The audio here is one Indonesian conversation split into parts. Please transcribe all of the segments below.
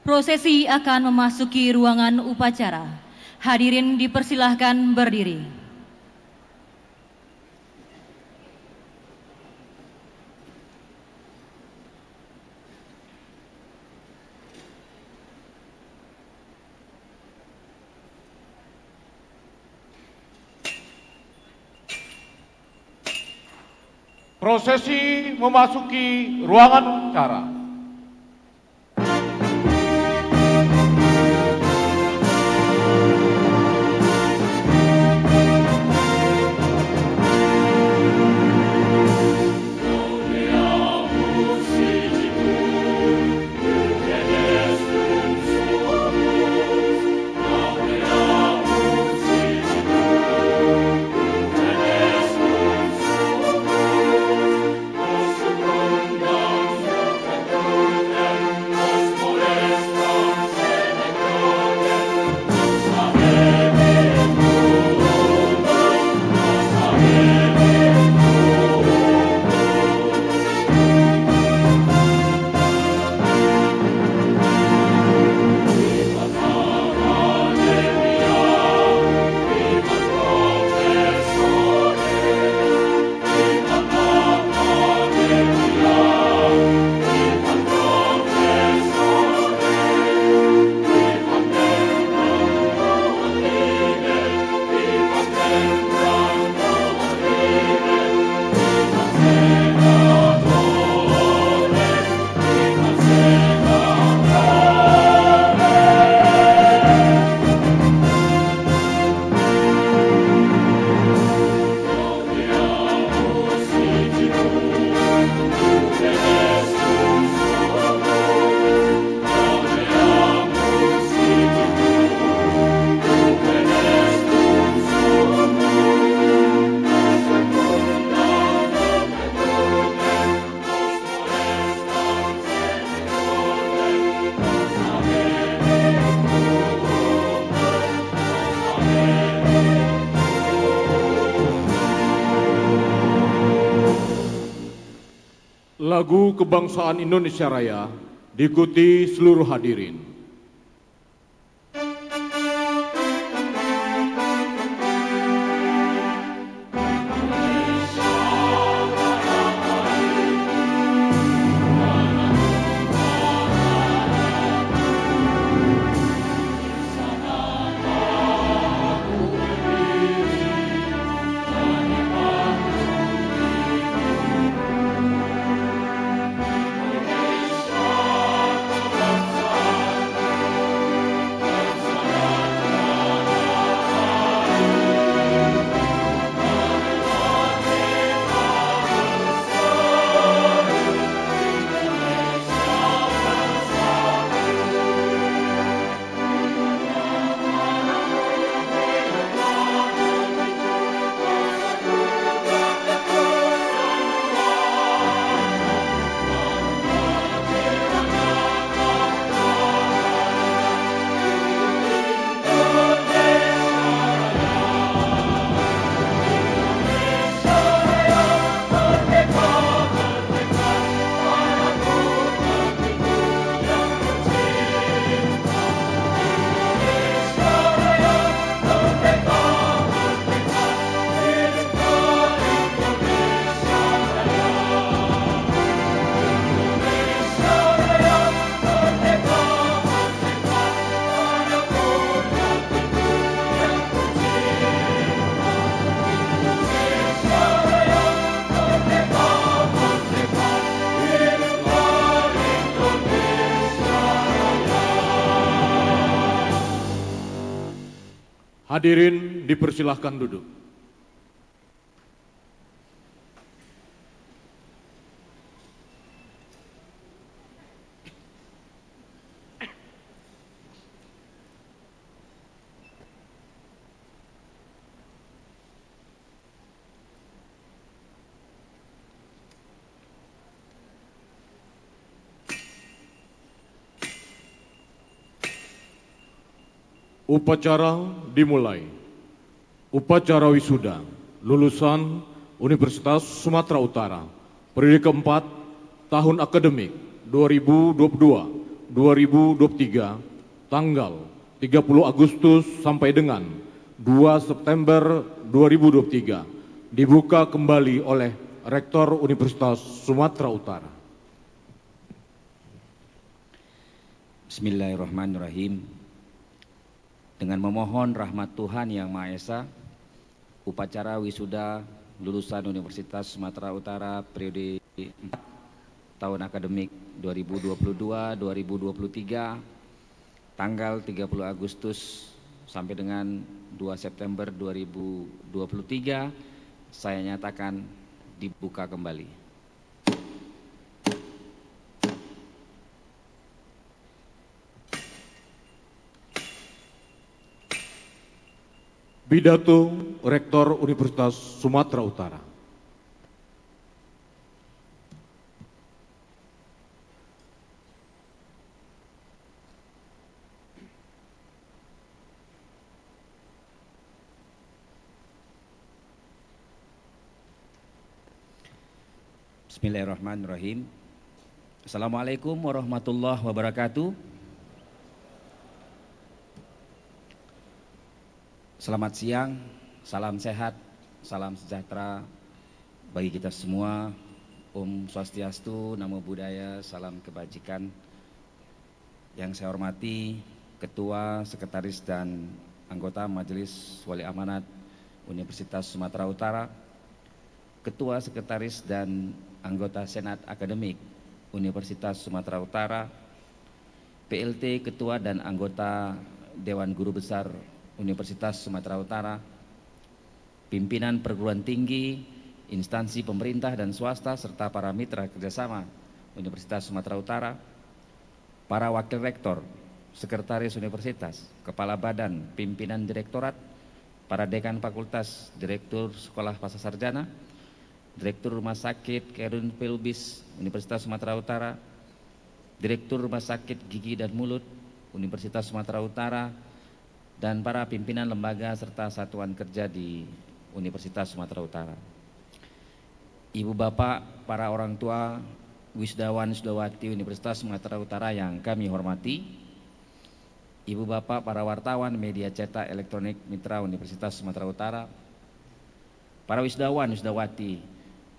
Prosesi akan memasuki ruangan upacara. Hadirin dipersilahkan berdiri. Prosesi memasuki ruangan upacara. Lagu Kebangsaan Indonesia Raya diikuti seluruh hadirin. Hadirin dipersilahkan duduk. Upacara dimulai. Upacara wisuda lulusan Universitas Sumatera Utara periode keempat tahun akademik 2023 tanggal 30 Agustus sampai dengan 2 September 2023 dibuka kembali oleh Rektor Universitas Sumatera Utara. Bismillahirrahmanirrahim. Dengan memohon rahmat Tuhan Yang Maha Esa, upacara wisuda lulusan Universitas Sumatera Utara periode 4 tahun akademik 2022-2023 tanggal 30 Agustus sampai dengan 2 September 2023 saya nyatakan dibuka kembali. Pidato Rektor Universitas Sumatera Utara. Bismillahirrahmanirrahim. Assalamualaikum warahmatullahi wabarakatuh. Selamat siang, salam sehat, salam sejahtera bagi kita semua. Om Swastiastu, Namo Buddhaya, salam kebajikan. Yang saya hormati Ketua, Sekretaris dan anggota Majelis Wali Amanat Universitas Sumatera Utara, Ketua, Sekretaris dan anggota Senat Akademik Universitas Sumatera Utara, PLT Ketua dan anggota Dewan Guru Besar Universitas Sumatera Utara, pimpinan perguruan tinggi, instansi pemerintah dan swasta, serta para mitra kerjasama Universitas Sumatera Utara, para wakil rektor, sekretaris universitas, kepala badan, pimpinan direktorat, para dekan fakultas, direktur sekolah pasca sarjana, direktur rumah sakit Kerun Pelubis Universitas Sumatera Utara, direktur rumah sakit gigi dan mulut Universitas Sumatera Utara, dan para pimpinan lembaga serta satuan kerja di Universitas Sumatera Utara. Ibu bapak, para orang tua, wisudawan wisudawati Universitas Sumatera Utara yang kami hormati, ibu bapak, para wartawan media cetak elektronik mitra Universitas Sumatera Utara, para wisudawan wisudawati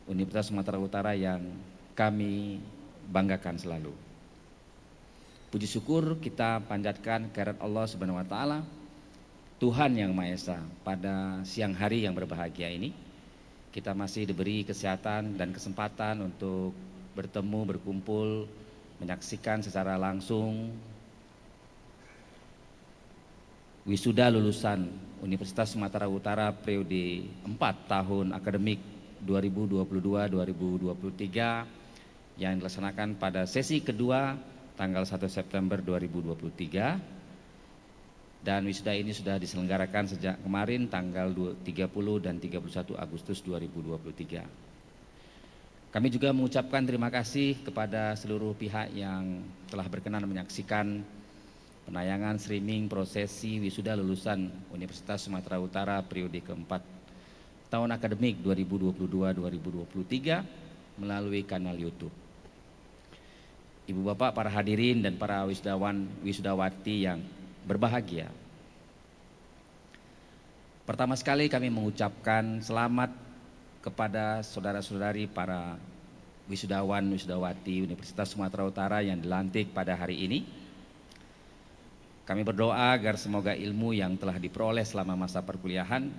Universitas Sumatera Utara yang kami banggakan selalu. Puji syukur kita panjatkan kehadirat Allah Subhanahu wa taala, Tuhan Yang Maha Esa. Pada siang hari yang berbahagia ini kita masih diberi kesehatan dan kesempatan untuk bertemu, berkumpul, menyaksikan secara langsung wisuda lulusan Universitas Sumatera Utara periode 4 tahun akademik 2022-2023 yang dilaksanakan pada sesi kedua tanggal 1 September 2023. Dan wisuda ini sudah diselenggarakan sejak kemarin tanggal 30 dan 31 Agustus 2023. Kami juga mengucapkan terima kasih kepada seluruh pihak yang telah berkenan menyaksikan penayangan streaming prosesi wisuda lulusan Universitas Sumatera Utara periode keempat tahun akademik 2022-2023 melalui kanal YouTube. Ibu bapak, para hadirin dan para wisudawan wisudawati yang berbahagia. Pertama sekali kami mengucapkan selamat kepada saudara-saudari para wisudawan wisudawati Universitas Sumatera Utara yang dilantik pada hari ini. Kami berdoa agar semoga ilmu yang telah diperoleh selama masa perkuliahan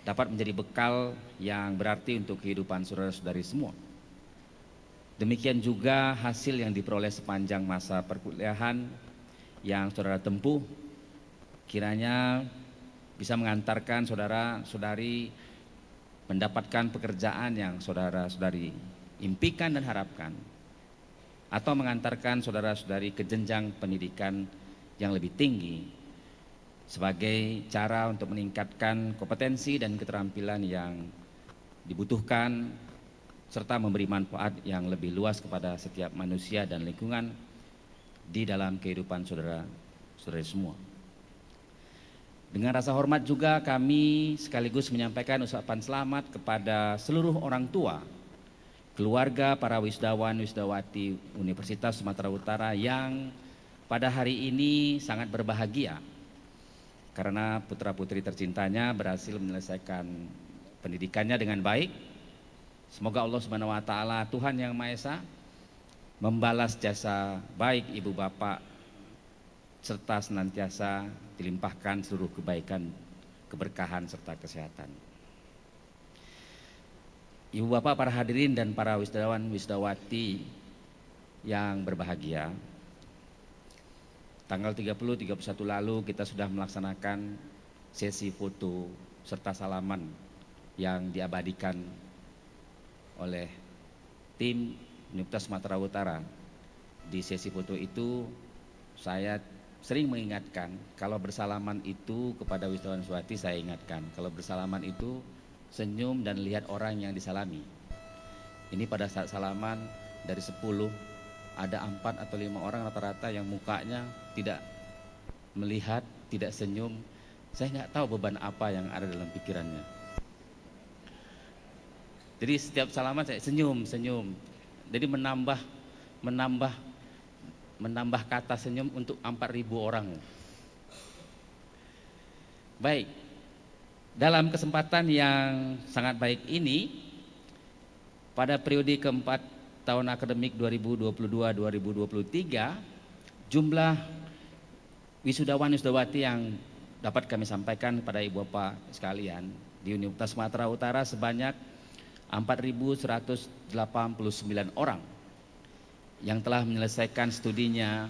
dapat menjadi bekal yang berarti untuk kehidupan saudara-saudari semua. Demikian juga hasil yang diperoleh sepanjang masa perkuliahan yang saudara tempuh kiranya bisa mengantarkan saudara-saudari mendapatkan pekerjaan yang saudara-saudari impikan dan harapkan, atau mengantarkan saudara-saudari ke jenjang pendidikan yang lebih tinggi sebagai cara untuk meningkatkan kompetensi dan keterampilan yang dibutuhkan serta memberi manfaat yang lebih luas kepada setiap manusia dan lingkungan di dalam kehidupan saudara-saudari semua. Dengan rasa hormat juga kami sekaligus menyampaikan ucapan selamat kepada seluruh orang tua keluarga para wisudawan wisudawati Universitas Sumatera Utara yang pada hari ini sangat berbahagia karena putra-putri tercintanya berhasil menyelesaikan pendidikannya dengan baik. Semoga Allah Subhanahu wa taala, Tuhan Yang Maha Esa, membalas jasa baik ibu bapak serta senantiasa dilimpahkan seluruh kebaikan, keberkahan serta kesehatan. Ibu bapak, para hadirin dan para wisudawan wisudawati yang berbahagia, tanggal 30-31 lalu kita sudah melaksanakan sesi foto serta salaman yang diabadikan oleh tim Universitas Sumatera Utara. Di sesi foto itu saya sering mengingatkan kalau bersalaman itu kepada wisudawan wisudawati, saya ingatkan kalau bersalaman itu senyum dan lihat orang yang disalami. Ini pada saat salaman dari 10 ada 4 atau 5 orang rata-rata yang mukanya tidak melihat, tidak senyum. Saya nggak tahu beban apa yang ada dalam pikirannya. Jadi setiap salaman saya senyum. Jadi menambah kata senyum untuk 4.000 orang. Baik, dalam kesempatan yang sangat baik ini, pada periode keempat tahun akademik 2022-2023, jumlah wisudawan wisudawati yang dapat kami sampaikan pada ibu bapak sekalian di Universitas Sumatera Utara sebanyak 4.189 orang yang telah menyelesaikan studinya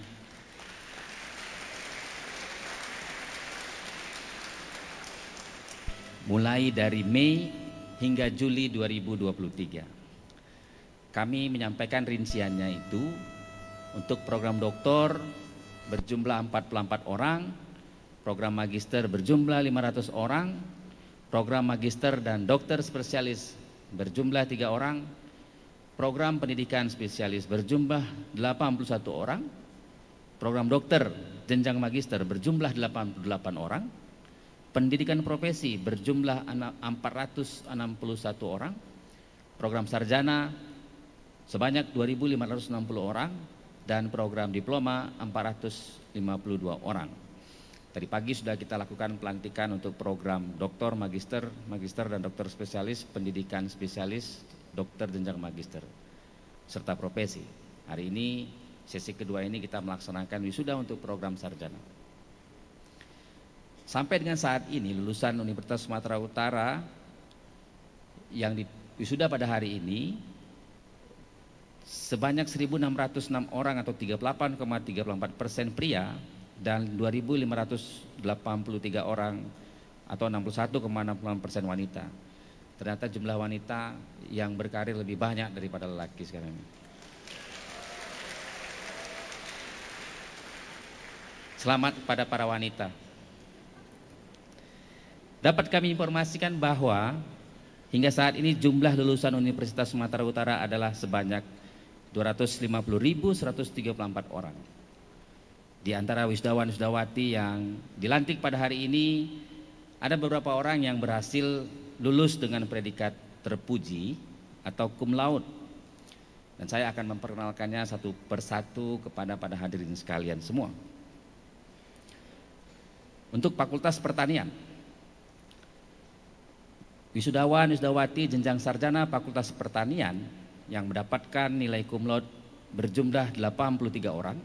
mulai dari Mei hingga Juli 2023. Kami menyampaikan rinciannya itu untuk program doktor berjumlah 44 orang, program magister berjumlah 500 orang, program magister dan dokter spesialis berjumlah 3 orang, program pendidikan spesialis berjumlah 81 orang, program dokter jenjang magister berjumlah 88 orang, pendidikan profesi berjumlah 461 orang, program sarjana sebanyak 2.560 orang, dan program diploma 452 orang. Tadi pagi sudah kita lakukan pelantikan untuk program doktor, magister dan dokter spesialis, pendidikan spesialis, dokter jenjang magister, serta profesi. Hari ini, sesi kedua ini kita melaksanakan wisuda untuk program sarjana. Sampai dengan saat ini lulusan Universitas Sumatera Utara yang wisuda pada hari ini sebanyak 1.606 orang atau 38,34% pria dan 2.583 orang atau 61,66% wanita. Ternyata jumlah wanita yang berkarir lebih banyak daripada lelaki sekarang ini. Selamat pada para wanita. Dapat kami informasikan bahwa hingga saat ini jumlah lulusan Universitas Sumatera Utara adalah sebanyak 250.134 orang. Di antara wisudawan wisudawati yang dilantik pada hari ini, ada beberapa orang yang berhasil lulus dengan predikat terpuji atau cum laude. Dan saya akan memperkenalkannya satu persatu kepada hadirin sekalian semua. Untuk Fakultas Pertanian, wisudawan wisudawati jenjang sarjana Fakultas Pertanian yang mendapatkan nilai cum laude berjumlah 83 orang.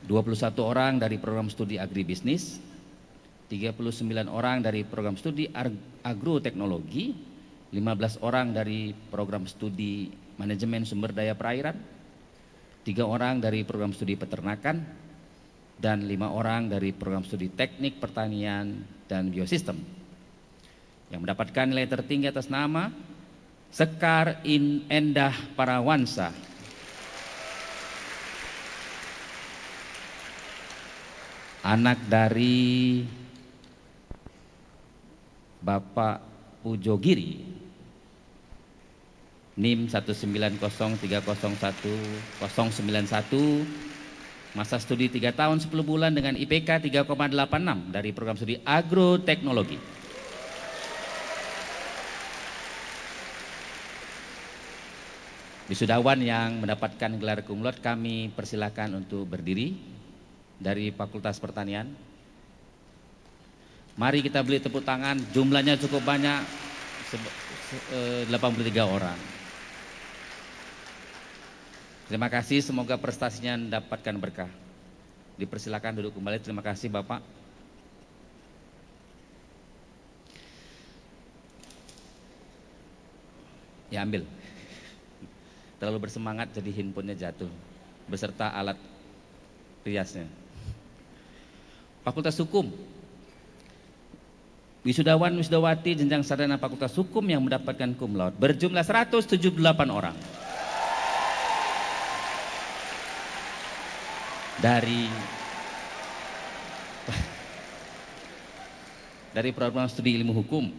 21 orang dari program studi agribisnis, 39 orang dari program studi agroteknologi, 15 orang dari program studi manajemen sumber daya perairan, 3 orang dari program studi peternakan, dan 5 orang dari program studi teknik pertanian dan biosistem. Yang mendapatkan nilai tertinggi atas nama Sekar Endah Parawansa, anak dari Bapak Pujogiri, NIM 190301091, Masa studi 3 tahun 10 bulan dengan IPK 3,86 dari program studi agroteknologi. Wisudawan yang mendapatkan gelar cum laude kami persilakan untuk berdiri dari Fakultas Pertanian. Mari kita beri tepuk tangan, jumlahnya cukup banyak, 83 orang. Terima kasih, semoga prestasinya mendapatkan berkah. Dipersilakan duduk kembali, terima kasih Bapak. Ya ambil. Terlalu bersemangat jadi handphonenya jatuh, beserta alat riasnya. Fakultas Hukum. Wisudawan wisudawati jenjang sarjana Fakultas Hukum yang mendapatkan cum laude berjumlah 178 orang. Dari program studi ilmu hukum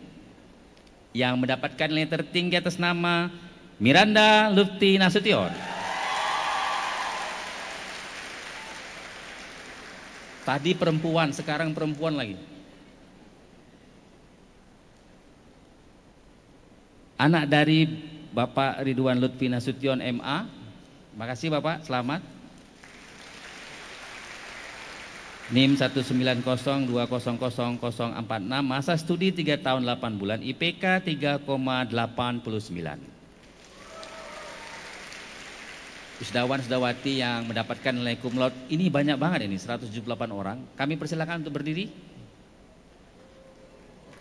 yang mendapatkan nilai tertinggi atas nama Miranda Lutfi Nasution. Tadi perempuan, sekarang perempuan lagi. Anak dari Bapak Ridwan Lutfi Nasution MA. Makasih Bapak, selamat. NIM 190200046, masa studi 3 tahun 8 bulan, IPK 3,89. Wisudawan-wisudawati yang mendapatkan nilai cum laude ini banyak banget ini, 178 orang. Kami persilakan untuk berdiri.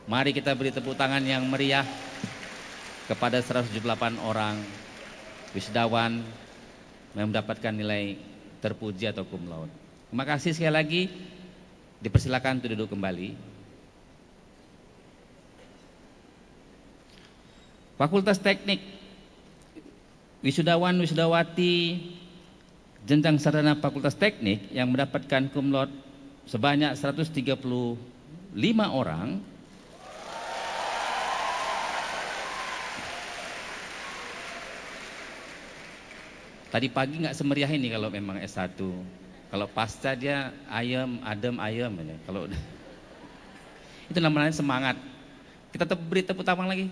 Mari kita beri tepuk tangan yang meriah kepada 178 orang wisudawan yang mendapatkan nilai terpuji atau cum laude. Terima kasih sekali lagi. Dipersilakan untuk duduk kembali. Fakultas Teknik, wisudawan wisudawati jenjang sarjana Fakultas Teknik yang mendapatkan cum laude sebanyak 135 orang. Tadi pagi nggak semeriah ini kalau memang S1. Kalau pasca dia ayam, adem, ayam aja. Kalau itu namanya semangat. Kita beri tepuk tangan lagi.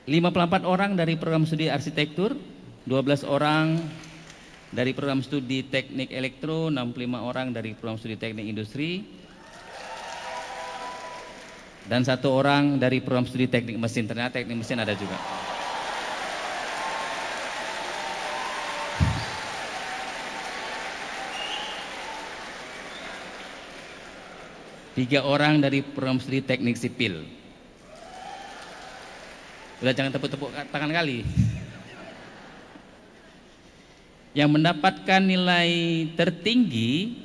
...54 orang dari program studi arsitektur, 12 orang dari program studi teknik elektro, 65 orang dari program studi teknik industri, dan 1 orang dari program studi teknik mesin. Ternyata teknik mesin ada juga. Tiga orang dari program studi teknik sipil. Udah jangan tepuk-tepuk tangan kali. Yang mendapatkan nilai tertinggi,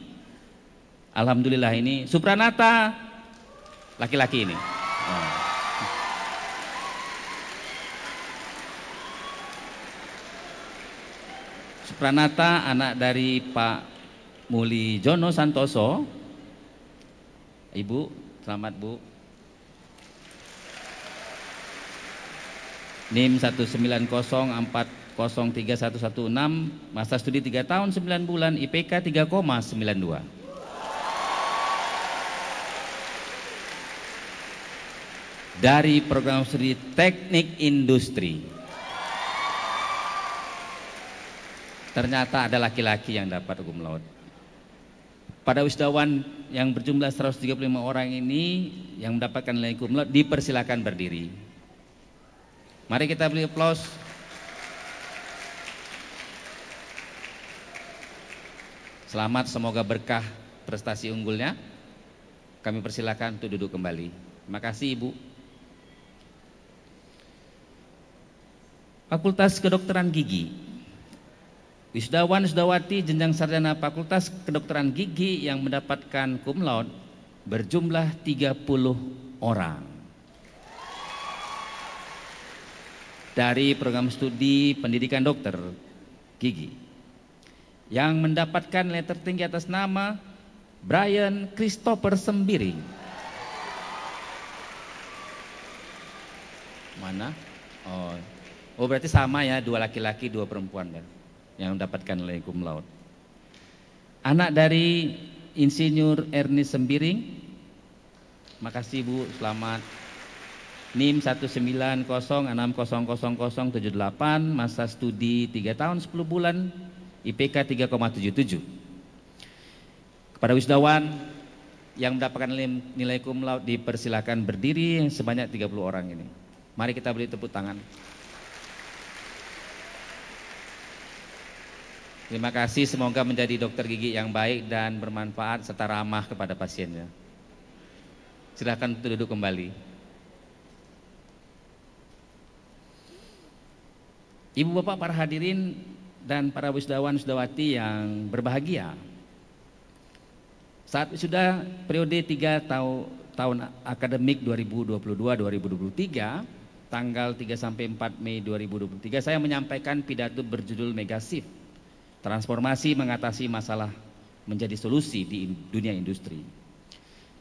alhamdulillah ini Supranata, laki-laki ini. Supranata anak dari Pak Muli Jono Santoso. Ibu, selamat Bu. NIM 190403116, masa studi 3 tahun 9 bulan, IPK 3,92. Dari program studi teknik industri. Ternyata ada laki-laki yang dapat cum laude. Pada wisudawan yang berjumlah 135 orang ini yang mendapatkan nilai cum laude dipersilakan berdiri. Mari kita beri aplaus. Selamat, semoga berkah prestasi unggulnya. Kami persilakan untuk duduk kembali. Terima kasih Ibu. Fakultas Kedokteran Gigi. Wisudawan wisudawati jenjang sarjana Fakultas Kedokteran Gigi yang mendapatkan cum laude berjumlah 30 orang. Dari program studi pendidikan dokter gigi yang mendapatkan nilai tertinggi atas nama Brian Christopher Sembiring. Mana? Oh berarti sama ya, 2 laki-laki 2 perempuan kan, yang mendapatkan nilai cum laude. Anak dari Insinyur Ernest Sembiring, makasih Bu, selamat. NIM 190600078, masa studi 3 tahun 10 bulan, IPK 3,77. Kepada wisudawan yang mendapatkan nilai cum laude dipersilakan berdiri sebanyak 30 orang ini. Mari kita beri tepuk tangan. Terima kasih, semoga menjadi dokter gigi yang baik dan bermanfaat serta ramah kepada pasiennya. Silakan duduk kembali. Ibu bapak para hadirin dan para wisudawan wisudawati yang berbahagia, saat wisuda periode 3 tahun akademik 2022-2023 tanggal 3 sampai 4 Mei 2023, saya menyampaikan pidato berjudul Megashift, transformasi mengatasi masalah menjadi solusi di dunia industri.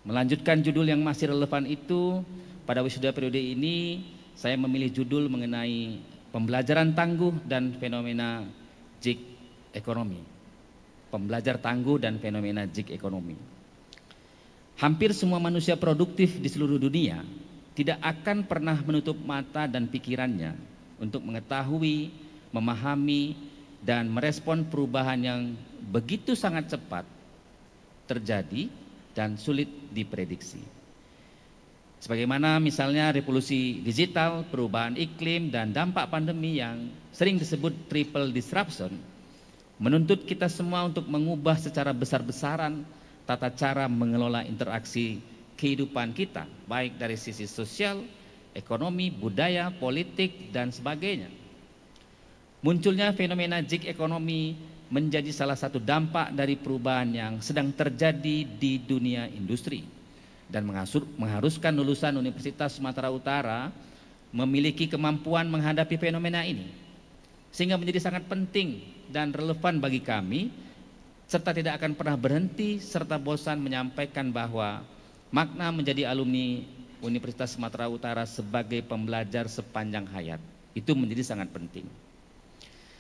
Melanjutkan judul yang masih relevan itu, pada wisuda periode ini saya memilih judul mengenai pembelajaran tangguh dan fenomena gig ekonomi. Pembelajar tangguh dan fenomena gig ekonomi. Hampir semua manusia produktif di seluruh dunia tidak akan pernah menutup mata dan pikirannya untuk mengetahui, memahami, dan merespon perubahan yang begitu sangat cepat terjadi dan sulit diprediksi. Sebagaimana misalnya revolusi digital, perubahan iklim, dan dampak pandemi yang sering disebut triple disruption, menuntut kita semua untuk mengubah secara besar-besaran tata cara mengelola interaksi kehidupan kita, baik dari sisi sosial, ekonomi, budaya, politik, dan sebagainya. Munculnya fenomena gig ekonomi menjadi salah satu dampak dari perubahan yang sedang terjadi di dunia industri, dan mengharuskan lulusan Universitas Sumatera Utara memiliki kemampuan menghadapi fenomena ini, sehingga menjadi sangat penting dan relevan bagi kami, serta tidak akan pernah berhenti serta bosan menyampaikan bahwa makna menjadi alumni Universitas Sumatera Utara sebagai pembelajar sepanjang hayat itu menjadi sangat penting.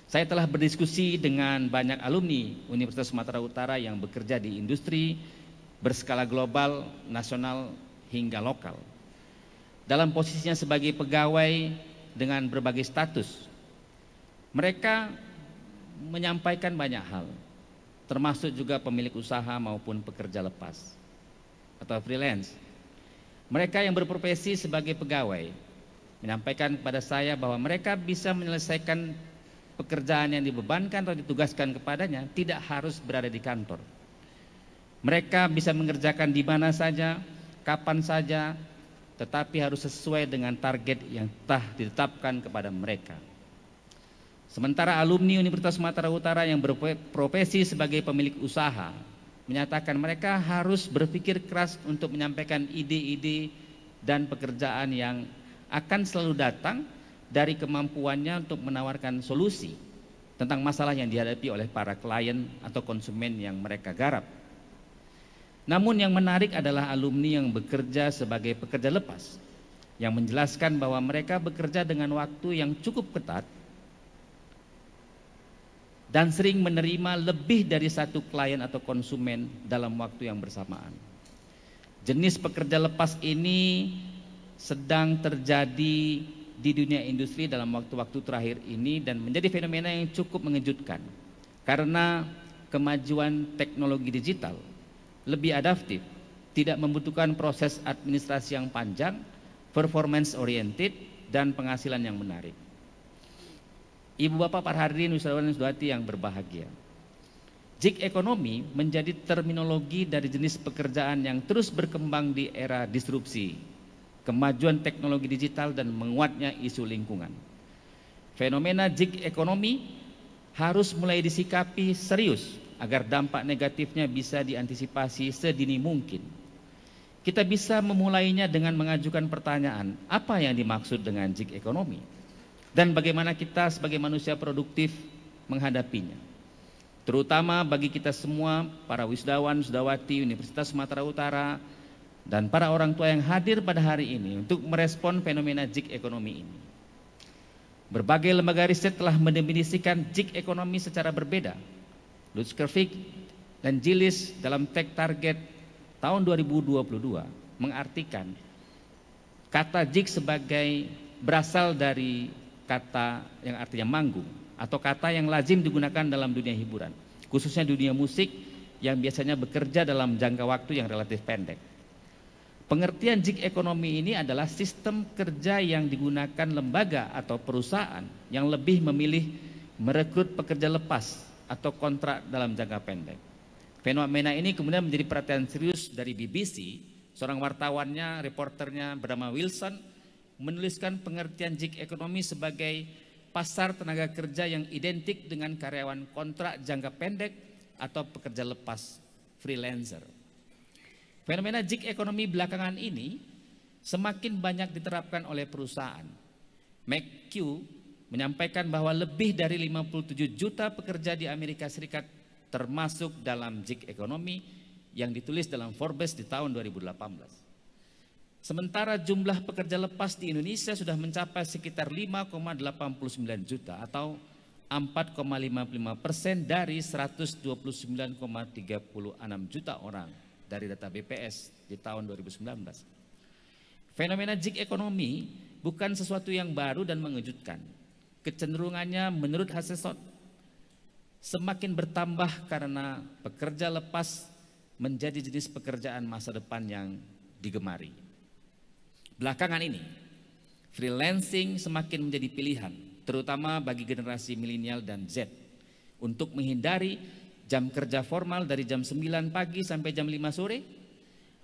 Saya telah berdiskusi dengan banyak alumni Universitas Sumatera Utara yang bekerja di industri berskala global, nasional, hingga lokal. Dalam posisinya sebagai pegawai dengan berbagai status, mereka menyampaikan banyak hal, termasuk juga pemilik usaha maupun pekerja lepas atau freelance. Mereka yang berprofesi sebagai pegawai menyampaikan kepada saya bahwa mereka bisa menyelesaikan pekerjaan yang dibebankan atau ditugaskan kepadanya tidak harus berada di kantor. Mereka bisa mengerjakan di mana saja, kapan saja, tetapi harus sesuai dengan target yang telah ditetapkan kepada mereka. Sementara alumni Universitas Sumatera Utara yang berprofesi sebagai pemilik usaha menyatakan mereka harus berpikir keras untuk menyampaikan ide-ide dan pekerjaan yang akan selalu datang dari kemampuannya untuk menawarkan solusi tentang masalah yang dihadapi oleh para klien atau konsumen yang mereka garap. Namun yang menarik adalah alumni yang bekerja sebagai pekerja lepas, yang menjelaskan bahwa mereka bekerja dengan waktu yang cukup ketat dan sering menerima lebih dari satu klien atau konsumen dalam waktu yang bersamaan. Jenis pekerja lepas ini sedang terjadi di dunia industri dalam waktu-waktu terakhir ini dan menjadi fenomena yang cukup mengejutkan karena kemajuan teknologi digital lebih adaptif, tidak membutuhkan proses administrasi yang panjang, performance oriented, dan penghasilan yang menarik. Ibu bapak para hadirin wisudawan dan wisudawati yang berbahagia, gig ekonomi menjadi terminologi dari jenis pekerjaan yang terus berkembang di era disrupsi, kemajuan teknologi digital, dan menguatnya isu lingkungan. Fenomena gig ekonomi harus mulai disikapi serius agar dampak negatifnya bisa diantisipasi sedini mungkin. Kita bisa memulainya dengan mengajukan pertanyaan, apa yang dimaksud dengan gig ekonomi? Dan bagaimana kita sebagai manusia produktif menghadapinya? Terutama bagi kita semua, para wisudawan, wisudawati Universitas Sumatera Utara, dan para orang tua yang hadir pada hari ini untuk merespon fenomena gig ekonomi ini. Berbagai lembaga riset telah mendefinisikan gig ekonomi secara berbeda. Lutzkervik dan Gillis dalam Tech Target tahun 2022 mengartikan kata gig sebagai berasal dari kata yang artinya manggung atau kata yang lazim digunakan dalam dunia hiburan, khususnya dunia musik yang biasanya bekerja dalam jangka waktu yang relatif pendek. Pengertian gig ekonomi ini adalah sistem kerja yang digunakan lembaga atau perusahaan yang lebih memilih merekrut pekerja lepas atau kontrak dalam jangka pendek. Fenomena ini kemudian menjadi perhatian serius dari BBC. Seorang wartawannya, reporternya bernama Wilson menuliskan pengertian gig ekonomi sebagai pasar tenaga kerja yang identik dengan karyawan kontrak jangka pendek atau pekerja lepas freelancer. Fenomena gig ekonomi belakangan ini semakin banyak diterapkan oleh perusahaan. McHugh menyampaikan bahwa lebih dari 57 juta pekerja di Amerika Serikat termasuk dalam gig ekonomi yang ditulis dalam Forbes di tahun 2018. Sementara jumlah pekerja lepas di Indonesia sudah mencapai sekitar 5,89 juta atau 4,55% dari 129,36 juta orang dari data BPS di tahun 2019. Fenomena gig ekonomi bukan sesuatu yang baru dan mengejutkan. Kecenderungannya menurut Hasselhoff semakin bertambah karena pekerja lepas menjadi jenis pekerjaan masa depan yang digemari. Belakangan ini, freelancing semakin menjadi pilihan, terutama bagi generasi milenial dan Z, untuk menghindari jam kerja formal dari jam 9 pagi sampai jam 5 sore.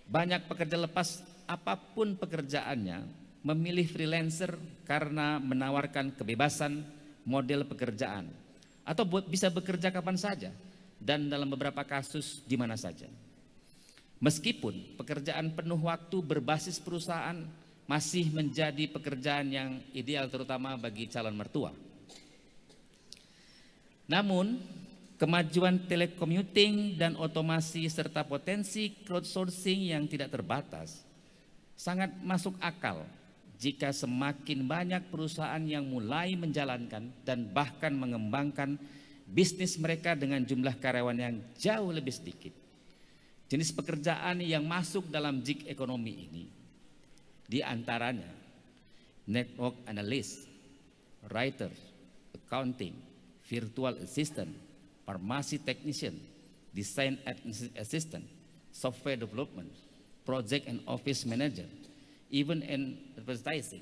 Banyak pekerja lepas apapun pekerjaannya memilih freelancer karena menawarkan kebebasan model pekerjaan atau bisa bekerja kapan saja dan dalam beberapa kasus di mana saja. Meskipun pekerjaan penuh waktu berbasis perusahaan masih menjadi pekerjaan yang ideal terutama bagi calon mertua. Namun kemajuan telecommuting dan otomasi serta potensi crowdsourcing yang tidak terbatas sangat masuk akal jika semakin banyak perusahaan yang mulai menjalankan dan bahkan mengembangkan bisnis mereka dengan jumlah karyawan yang jauh lebih sedikit. Jenis pekerjaan yang masuk dalam gig ekonomi ini di antaranya network analyst, writer, accounting, virtual assistant, pharmacy technician, design assistant, software development, project and office manager, even in advertising.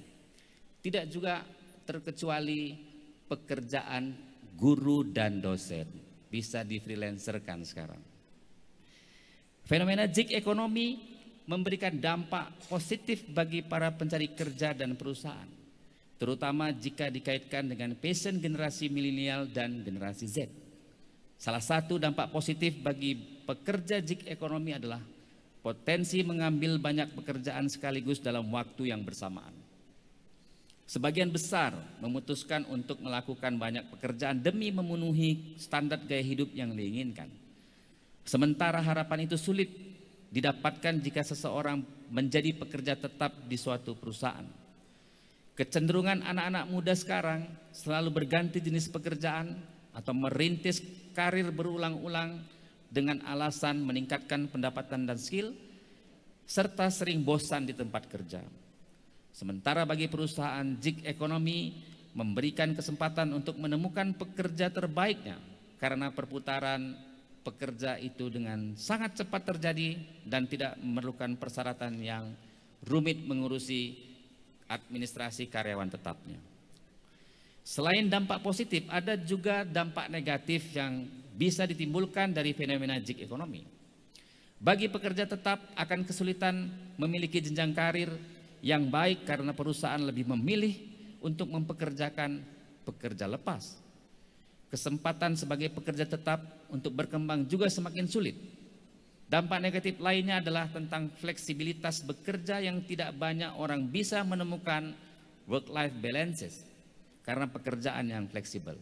Tidak juga terkecuali pekerjaan guru dan dosen bisa di freelancerkan sekarang. Fenomena gig ekonomi memberikan dampak positif bagi para pencari kerja dan perusahaan, terutama jika dikaitkan dengan passion generasi milenial dan generasi Z. Salah satu dampak positif bagi pekerja gig ekonomi adalah potensi mengambil banyak pekerjaan sekaligus dalam waktu yang bersamaan. Sebagian besar memutuskan untuk melakukan banyak pekerjaan demi memenuhi standar gaya hidup yang diinginkan. Sementara harapan itu sulit didapatkan jika seseorang menjadi pekerja tetap di suatu perusahaan. Kecenderungan anak-anak muda sekarang selalu berganti jenis pekerjaan atau merintis karir berulang-ulang dengan alasan meningkatkan pendapatan dan skill, serta sering bosan di tempat kerja. Sementara bagi perusahaan, gig ekonomi memberikan kesempatan untuk menemukan pekerja terbaiknya karena perputaran pekerja itu dengan sangat cepat terjadi dan tidak memerlukan persyaratan yang rumit mengurusi administrasi karyawan tetapnya. Selain dampak positif, ada juga dampak negatif yang bisa ditimbulkan dari fenomena gig ekonomi. Bagi pekerja tetap akan kesulitan memiliki jenjang karir yang baik karena perusahaan lebih memilih untuk mempekerjakan pekerja lepas. Kesempatan sebagai pekerja tetap untuk berkembang juga semakin sulit. Dampak negatif lainnya adalah tentang fleksibilitas bekerja yang tidak banyak orang bisa menemukan work-life balances karena pekerjaan yang fleksibel.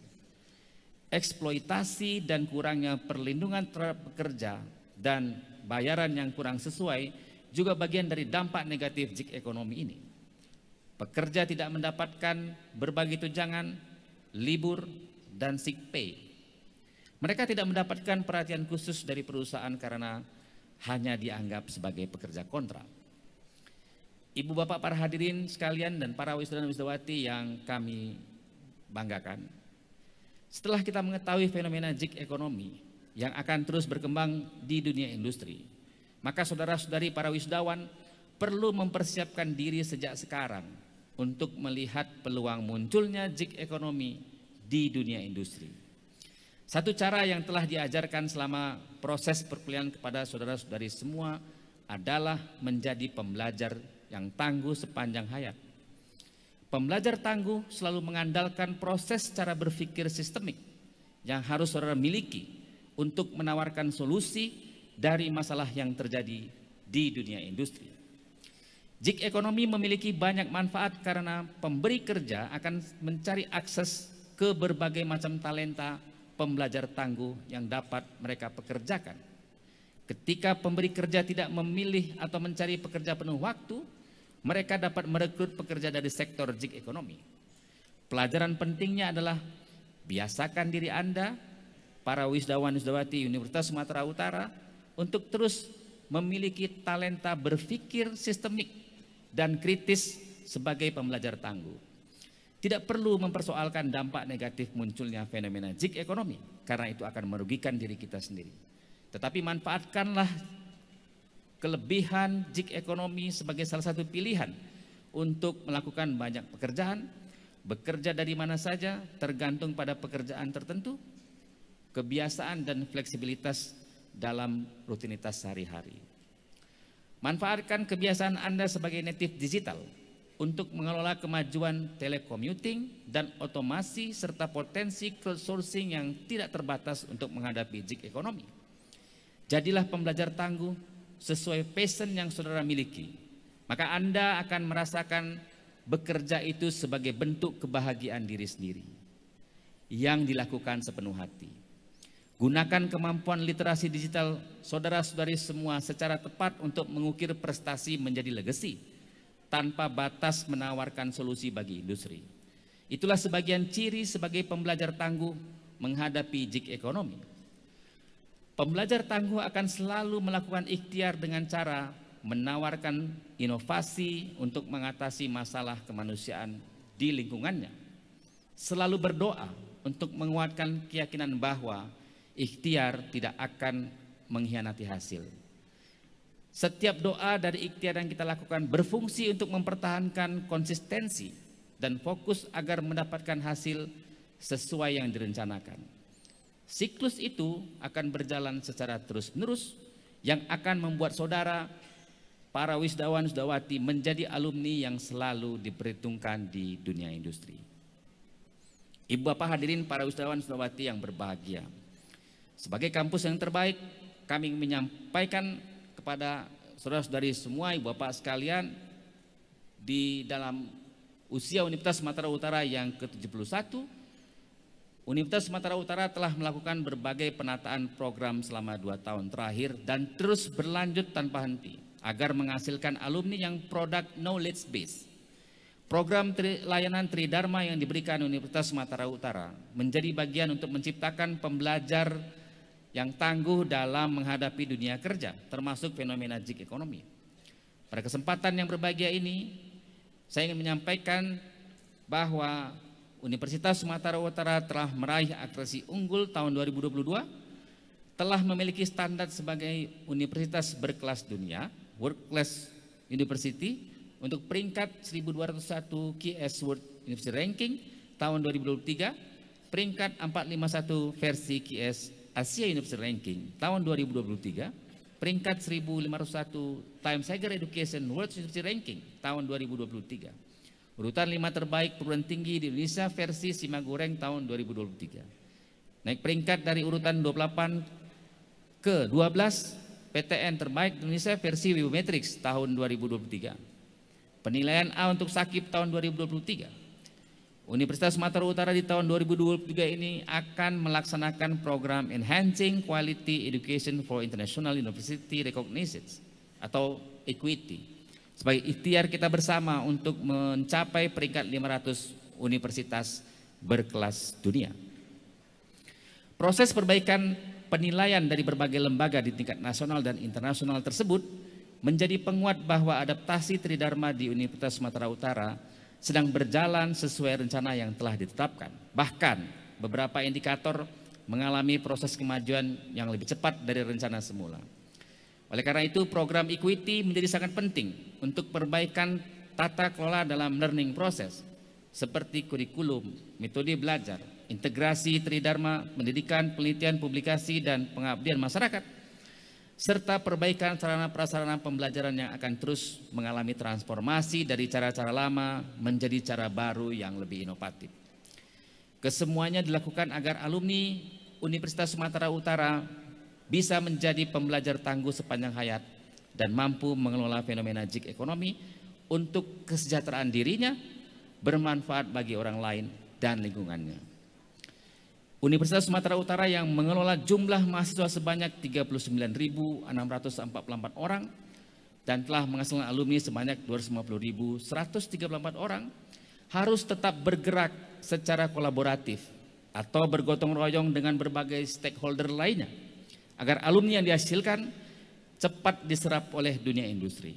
Eksploitasi dan kurangnya perlindungan terhadap pekerja dan bayaran yang kurang sesuai juga bagian dari dampak negatif gig ekonomi ini. Pekerja tidak mendapatkan berbagai tunjangan, libur, dan sick pay. Mereka tidak mendapatkan perhatian khusus dari perusahaan karena hanya dianggap sebagai pekerja kontrak. Ibu bapak para hadirin sekalian dan para wisudawan wisudawati yang kami banggakan, setelah kita mengetahui fenomena gig ekonomi yang akan terus berkembang di dunia industri, maka saudara-saudari para wisudawan perlu mempersiapkan diri sejak sekarang untuk melihat peluang munculnya gig ekonomi di dunia industri. Satu cara yang telah diajarkan selama proses perkuliahan kepada saudara-saudari semua adalah menjadi pembelajar yang tangguh sepanjang hayat. Pembelajar tangguh selalu mengandalkan proses cara berpikir sistemik yang harus saudara miliki untuk menawarkan solusi dari masalah yang terjadi di dunia industri. Gig ekonomi memiliki banyak manfaat karena pemberi kerja akan mencari akses ke berbagai macam talenta pembelajar tangguh yang dapat mereka pekerjakan. Ketika pemberi kerja tidak memilih atau mencari pekerja penuh waktu, mereka dapat merekrut pekerja dari sektor gig ekonomi. Pelajaran pentingnya adalah biasakan diri Anda, para wisudawan-wisudawati Universitas Sumatera Utara, untuk terus memiliki talenta berpikir sistemik dan kritis sebagai pembelajar tangguh. Tidak perlu mempersoalkan dampak negatif munculnya fenomena gig ekonomi, karena itu akan merugikan diri kita sendiri. Tetapi manfaatkanlah kelebihan gig ekonomi sebagai salah satu pilihan untuk melakukan banyak pekerjaan, bekerja dari mana saja tergantung pada pekerjaan tertentu, kebiasaan dan fleksibilitas dalam rutinitas sehari-hari. Manfaatkan kebiasaan Anda sebagai native digital untuk mengelola kemajuan telecommuting dan otomasi serta potensi crowdsourcing yang tidak terbatas untuk menghadapi gig ekonomi. Jadilah pembelajar tangguh sesuai passion yang saudara miliki. Maka Anda akan merasakan bekerja itu sebagai bentuk kebahagiaan diri sendiri yang dilakukan sepenuh hati. Gunakan kemampuan literasi digital saudara-saudari semua secara tepat untuk mengukir prestasi menjadi legacy tanpa batas menawarkan solusi bagi industri. Itulah sebagian ciri sebagai pembelajar tangguh menghadapi gig ekonomi. Pembelajar tangguh akan selalu melakukan ikhtiar dengan cara menawarkan inovasi untuk mengatasi masalah kemanusiaan di lingkungannya. Selalu berdoa untuk menguatkan keyakinan bahwa ikhtiar tidak akan mengkhianati hasil. Setiap doa dari ikhtiar yang kita lakukan berfungsi untuk mempertahankan konsistensi dan fokus agar mendapatkan hasil sesuai yang direncanakan. Siklus itu akan berjalan secara terus-menerus yang akan membuat saudara, para wisudawan-wisudawati menjadi alumni yang selalu diperhitungkan di dunia industri. Ibu bapak hadirin para wisudawan-wisudawati yang berbahagia, sebagai kampus yang terbaik, kami menyampaikan kepada saudara-saudari semua, ibu bapak sekalian, di dalam usia Universitas Sumatera Utara yang ke-71, Universitas Sumatera Utara telah melakukan berbagai penataan program selama 2 tahun terakhir dan terus berlanjut tanpa henti agar menghasilkan alumni yang product knowledge base. Program layanan Tridharma yang diberikan Universitas Sumatera Utara menjadi bagian untuk menciptakan pembelajar yang tangguh dalam menghadapi dunia kerja, termasuk fenomena gig ekonomi. Pada kesempatan yang berbahagia ini, saya ingin menyampaikan bahwa Universitas Sumatera Utara telah meraih akreditasi unggul tahun 2022, telah memiliki standar sebagai universitas berkelas dunia, World Class University, untuk peringkat 1201 QS World University Ranking tahun 2023, peringkat 451 versi QS Asia University Ranking tahun 2023, peringkat 1501 Times Higher Education World University Ranking tahun 2023. Urutan 5 terbaik perguruan tinggi di Indonesia versi Simagoreng tahun 2023. Naik peringkat dari urutan 28 ke 12 PTN terbaik di Indonesia versi Wibometrics tahun 2023. Penilaian A untuk Sakib tahun 2023. Universitas Sumatera Utara di tahun 2023 ini akan melaksanakan program Enhancing Quality Education for International University Recognition atau EQUITY. sebagai ikhtiar kita bersama untuk mencapai peringkat 500 universitas berkelas dunia. Proses perbaikan penilaian dari berbagai lembaga di tingkat nasional dan internasional tersebut menjadi penguat bahwa adaptasi Tridharma di Universitas Sumatera Utara sedang berjalan sesuai rencana yang telah ditetapkan. Bahkan beberapa indikator mengalami proses kemajuan yang lebih cepat dari rencana semula. Oleh karena itu, program Equity menjadi sangat penting untuk perbaikan tata kelola dalam learning process, seperti kurikulum, metode belajar, integrasi Tridharma, pendidikan, penelitian, publikasi, dan pengabdian masyarakat, serta perbaikan sarana prasarana pembelajaran yang akan terus mengalami transformasi dari cara-cara lama menjadi cara baru yang lebih inovatif. Kesemuanya dilakukan agar alumni Universitas Sumatera Utara bisa menjadi pembelajar tangguh sepanjang hayat dan mampu mengelola fenomena gig ekonomi untuk kesejahteraan dirinya, bermanfaat bagi orang lain dan lingkungannya. Universitas Sumatera Utara yang mengelola jumlah mahasiswa sebanyak 39.644 orang dan telah menghasilkan alumni sebanyak 250.134 orang harus tetap bergerak secara kolaboratif atau bergotong royong dengan berbagai stakeholder lainnya agar alumni yang dihasilkan cepat diserap oleh dunia industri.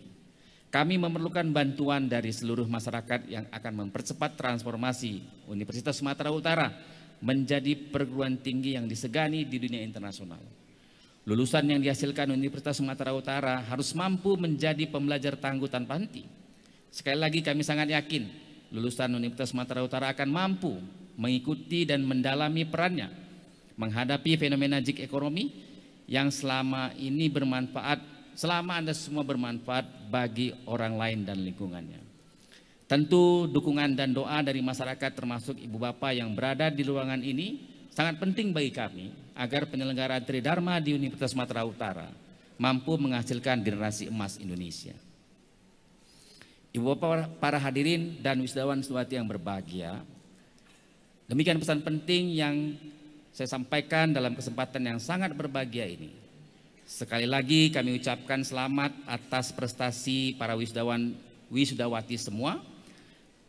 Kami memerlukan bantuan dari seluruh masyarakat yang akan mempercepat transformasi Universitas Sumatera Utara menjadi perguruan tinggi yang disegani di dunia internasional. Lulusan yang dihasilkan Universitas Sumatera Utara harus mampu menjadi pembelajar tangguh tanpa henti. Sekali lagi kami sangat yakin lulusan Universitas Sumatera Utara akan mampu mengikuti dan mendalami perannya menghadapi fenomena gig ekonomi yang selama ini bermanfaat, selama Anda semua bermanfaat bagi orang lain dan lingkungannya. Tentu dukungan dan doa dari masyarakat termasuk ibu bapak yang berada di ruangan ini sangat penting bagi kami agar penyelenggaraan Tridharma di Universitas Sumatera Utara mampu menghasilkan generasi emas Indonesia. Ibu bapak, para hadirin dan wisudawan wisudawan yang berbahagia, demikian pesan penting yang saya sampaikan dalam kesempatan yang sangat berbahagia ini. Sekali lagi kami ucapkan selamat atas prestasi para wisudawan wisudawati semua.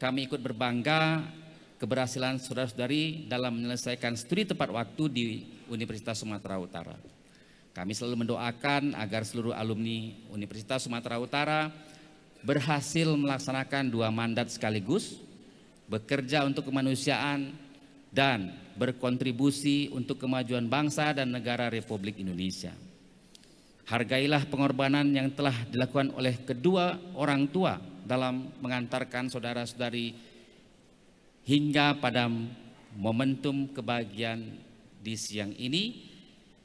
Kami ikut berbangga keberhasilan saudara-saudari dalam menyelesaikan studi tepat waktu di Universitas Sumatera Utara. Kami selalu mendoakan agar seluruh alumni Universitas Sumatera Utara berhasil melaksanakan 2 mandat sekaligus, bekerja untuk kemanusiaan dan berkontribusi untuk kemajuan bangsa dan negara Republik Indonesia. Hargailah pengorbanan yang telah dilakukan oleh kedua orang tua dalam mengantarkan saudara-saudari hingga pada momentum kebahagiaan di siang ini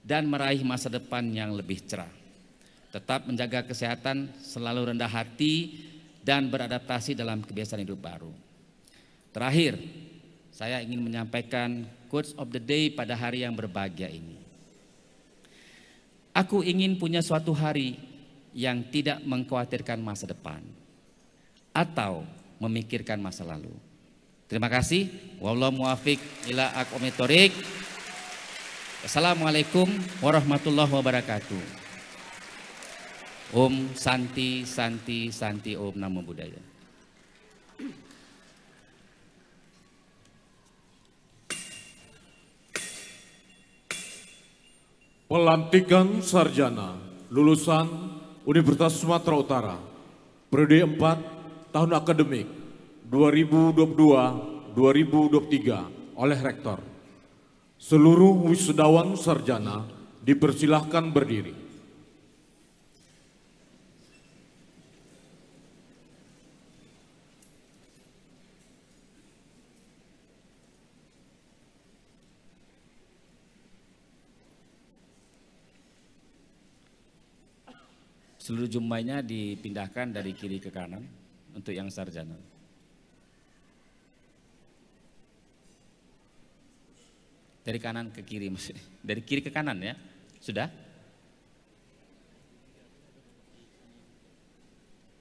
dan meraih masa depan yang lebih cerah. Tetap menjaga kesehatan, selalu rendah hati dan beradaptasi dalam kebiasaan hidup baru. Terakhir, saya ingin menyampaikan quotes of the day pada hari yang berbahagia ini. Aku ingin punya suatu hari yang tidak mengkhawatirkan masa depan atau memikirkan masa lalu. Terima kasih. Wallahu muwaffiq ila aqwamit thoriq. Assalamualaikum warahmatullahi wabarakatuh. Om Santi Santi Santi Om Namo Buddhaya. Pelantikan sarjana lulusan Universitas Sumatera Utara periode 4 tahun akademik 2022-2023 oleh Rektor. Seluruh wisudawan sarjana dipersilahkan berdiri. Seluruh jumlahnya dipindahkan dari kiri ke kanan untuk yang sarjana. Dari kanan ke kiri maksudnya. Dari kiri ke kanan ya. Sudah?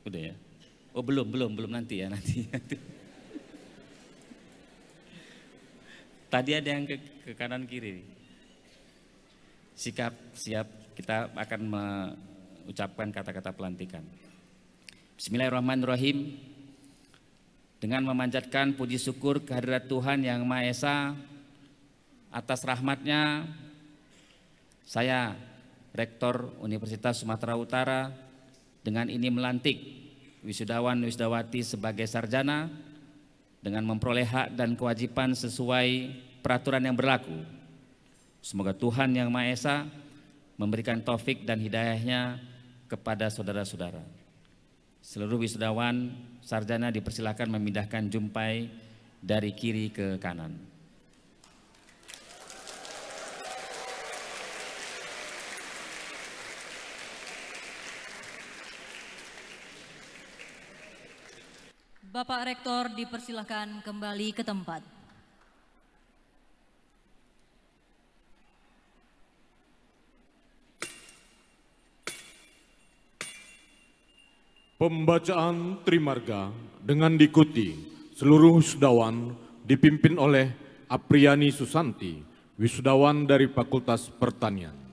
Udah ya? Oh belum nanti ya nanti. Tadi ada yang ke kanan kiri. Sikap siap, kita akan mengucapkan kata-kata pelantikan. Bismillahirrahmanirrahim. Dengan memanjatkan puji syukur kehadirat Tuhan Yang Maha Esa atas rahmatnya, saya Rektor Universitas Sumatera Utara dengan ini melantik wisudawan wisudawati sebagai sarjana dengan memperoleh hak dan kewajiban sesuai peraturan yang berlaku. Semoga Tuhan Yang Maha Esa memberikan taufik dan hidayahnya kepada saudara-saudara. Seluruh wisudawan sarjana dipersilakan memindahkan jumpai dari kiri ke kanan. Bapak Rektor dipersilakan kembali ke tempat. Pembacaan Trimarga dengan diikuti seluruh wisudawan dipimpin oleh Apriani Susanti, wisudawan dari Fakultas Pertanian.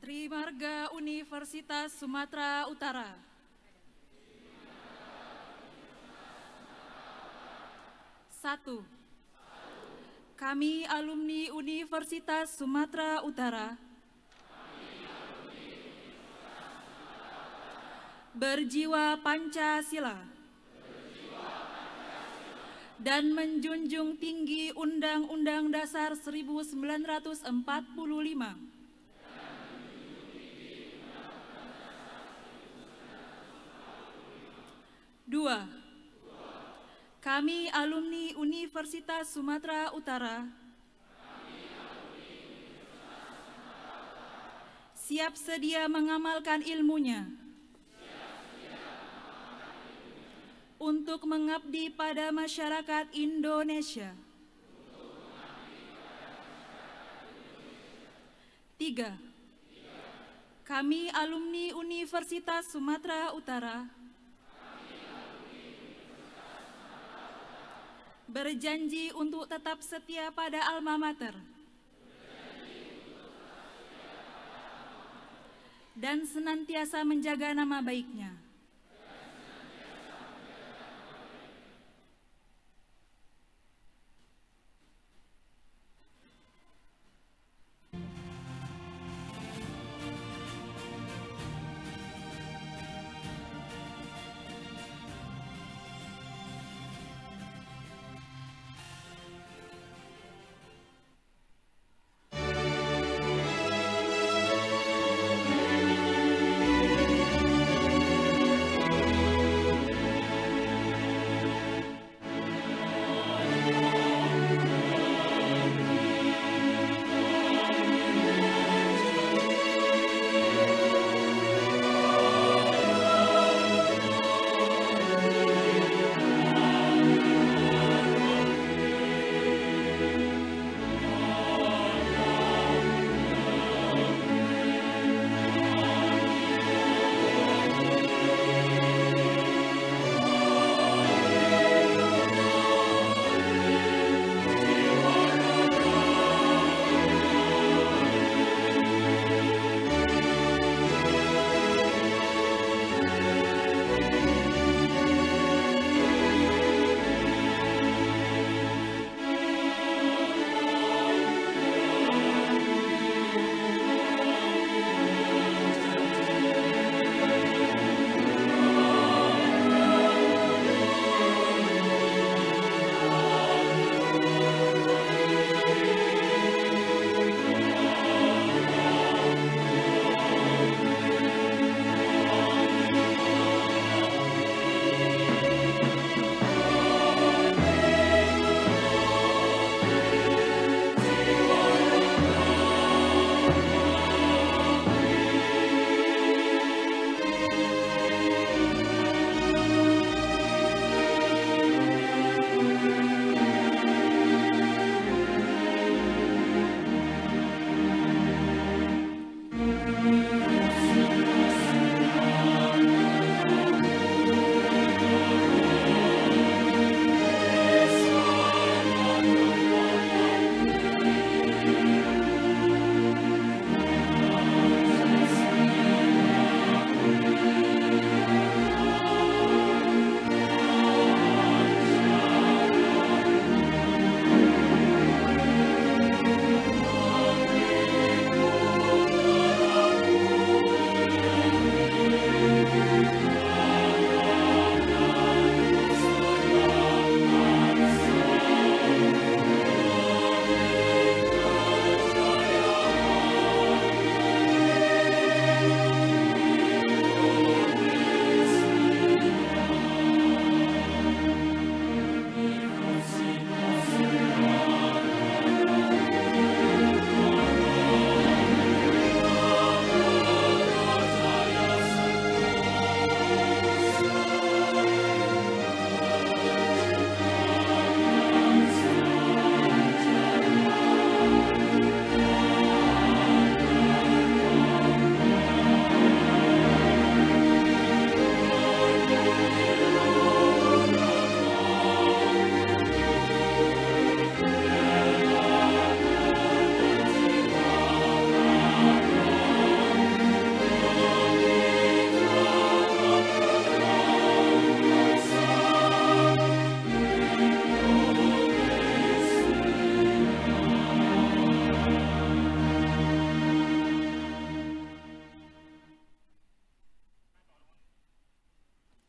Trimarga Universitas Sumatera Utara. Satu, kami alumni Universitas Sumatera Utara berjiwa Pancasila dan menjunjung tinggi Undang-Undang Dasar 1945. Dua, kami alumni Universitas Sumatera Utara siap sedia mengamalkan ilmunya untuk mengabdi pada masyarakat Indonesia. Tiga, kami alumni Universitas Sumatera Utara berjanji untuk tetap setia pada alma mater dan senantiasa menjaga nama baiknya.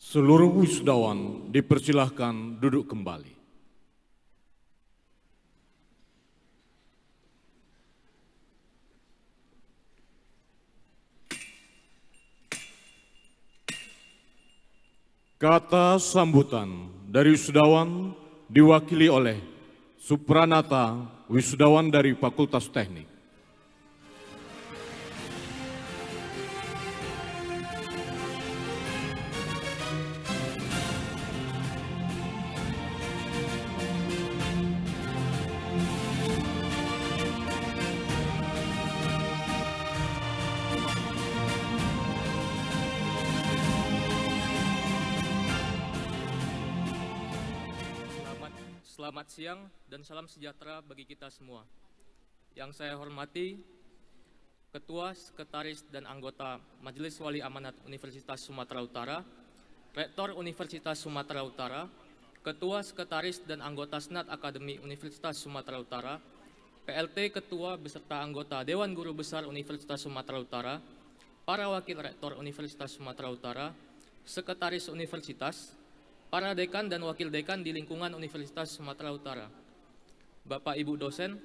Seluruh wisudawan dipersilahkan duduk kembali. Kata sambutan dari wisudawan diwakili oleh Supranata, wisudawan dari Fakultas Teknik. Selamat siang dan salam sejahtera bagi kita semua. Yang saya hormati Ketua, Sekretaris, dan anggota Majelis Wali Amanat Universitas Sumatera Utara, Rektor Universitas Sumatera Utara, Ketua, Sekretaris, dan anggota Senat Akademi Universitas Sumatera Utara, PLT Ketua beserta anggota Dewan Guru Besar Universitas Sumatera Utara, para Wakil Rektor Universitas Sumatera Utara, Sekretaris Universitas, para dekan dan wakil dekan di lingkungan Universitas Sumatera Utara, Bapak Ibu dosen,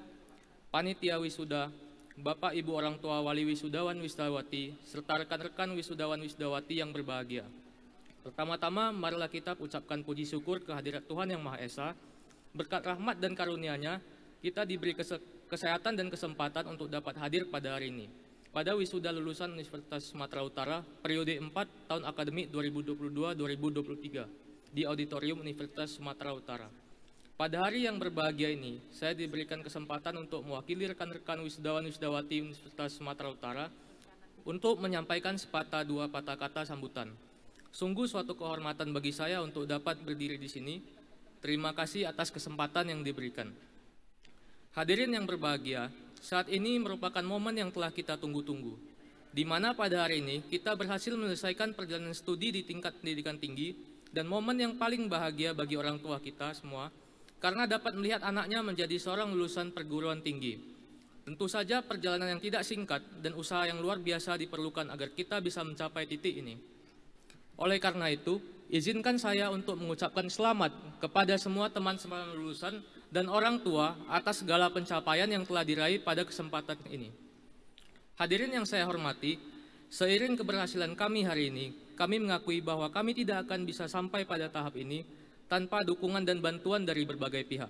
panitia wisuda, Bapak Ibu orang tua wali wisudawan wisdawati, serta rekan-rekan wisudawan wisdawati yang berbahagia. Pertama-tama, marilah kita ucapkan puji syukur kehadirat Tuhan Yang Maha Esa. Berkat rahmat dan karunia-Nya, kita diberi kesehatan dan kesempatan untuk dapat hadir pada hari ini, pada wisuda lulusan Universitas Sumatera Utara periode 4 tahun akademik 2022-2023. Di Auditorium Universitas Sumatera Utara. Pada hari yang berbahagia ini, saya diberikan kesempatan untuk mewakili rekan-rekan wisudawan-wisdawati Universitas Sumatera Utara untuk menyampaikan sepatah dua patah kata sambutan. Sungguh suatu kehormatan bagi saya untuk dapat berdiri di sini. Terima kasih atas kesempatan yang diberikan. Hadirin yang berbahagia, saat ini merupakan momen yang telah kita tunggu-tunggu, di mana pada hari ini kita berhasil menyelesaikan perjalanan studi di tingkat pendidikan tinggi, dan momen yang paling bahagia bagi orang tua kita semua, karena dapat melihat anaknya menjadi seorang lulusan perguruan tinggi. Tentu saja perjalanan yang tidak singkat dan usaha yang luar biasa diperlukan agar kita bisa mencapai titik ini. Oleh karena itu, izinkan saya untuk mengucapkan selamat kepada semua teman-teman lulusan dan orang tua atas segala pencapaian yang telah diraih pada kesempatan ini. Hadirin yang saya hormati, seiring keberhasilan kami hari ini, kami mengakui bahwa kami tidak akan bisa sampai pada tahap ini tanpa dukungan dan bantuan dari berbagai pihak.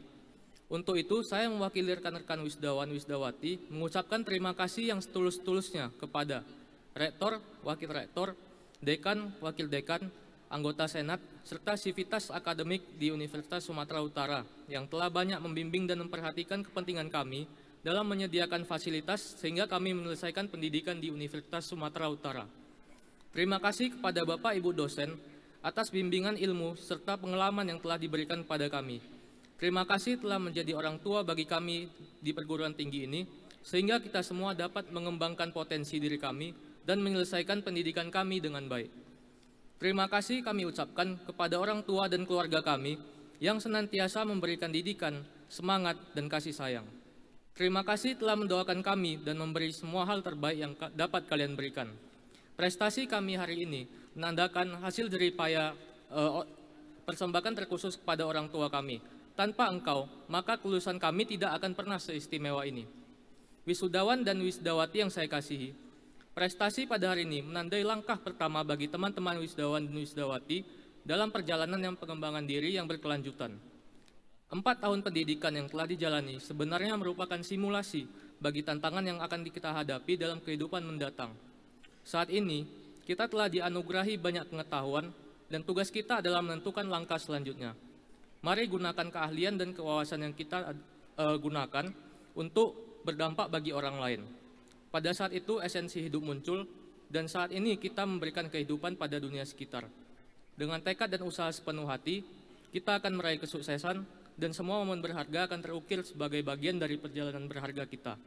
Untuk itu, saya mewakili rekan-rekan wisdawan-wisdawati mengucapkan terima kasih yang setulus-tulusnya kepada Rektor, Wakil Rektor, Dekan, Wakil Dekan, anggota Senat, serta sivitas akademik di Universitas Sumatera Utara yang telah banyak membimbing dan memperhatikan kepentingan kami dalam menyediakan fasilitas sehingga kami menyelesaikan pendidikan di Universitas Sumatera Utara. Terima kasih kepada Bapak Ibu dosen atas bimbingan ilmu serta pengalaman yang telah diberikan pada kami. Terima kasih telah menjadi orang tua bagi kami di perguruan tinggi ini, sehingga kita semua dapat mengembangkan potensi diri kami dan menyelesaikan pendidikan kami dengan baik. Terima kasih kami ucapkan kepada orang tua dan keluarga kami yang senantiasa memberikan didikan, semangat, dan kasih sayang. Terima kasih telah mendoakan kami dan memberi semua hal terbaik yang dapat kalian berikan. Prestasi kami hari ini menandakan hasil jeripaya persembahan terkhusus kepada orang tua kami. Tanpa engkau, maka kelulusan kami tidak akan pernah seistimewa ini. Wisudawan dan wisdawati yang saya kasihi, prestasi pada hari ini menandai langkah pertama bagi teman-teman wisdawan dan wisdawati dalam perjalanan yang pengembangan diri yang berkelanjutan. 4 tahun pendidikan yang telah dijalani sebenarnya merupakan simulasi bagi tantangan yang akan kita hadapi dalam kehidupan mendatang. Saat ini, kita telah dianugerahi banyak pengetahuan dan tugas kita adalah menentukan langkah selanjutnya. Mari gunakan keahlian dan kewawasan yang kita gunakan untuk berdampak bagi orang lain. Pada saat itu esensi hidup muncul dan saat ini kita memberikan kehidupan pada dunia sekitar. Dengan tekad dan usaha sepenuh hati, kita akan meraih kesuksesan dan semua momen berharga akan terukir sebagai bagian dari perjalanan berharga kita.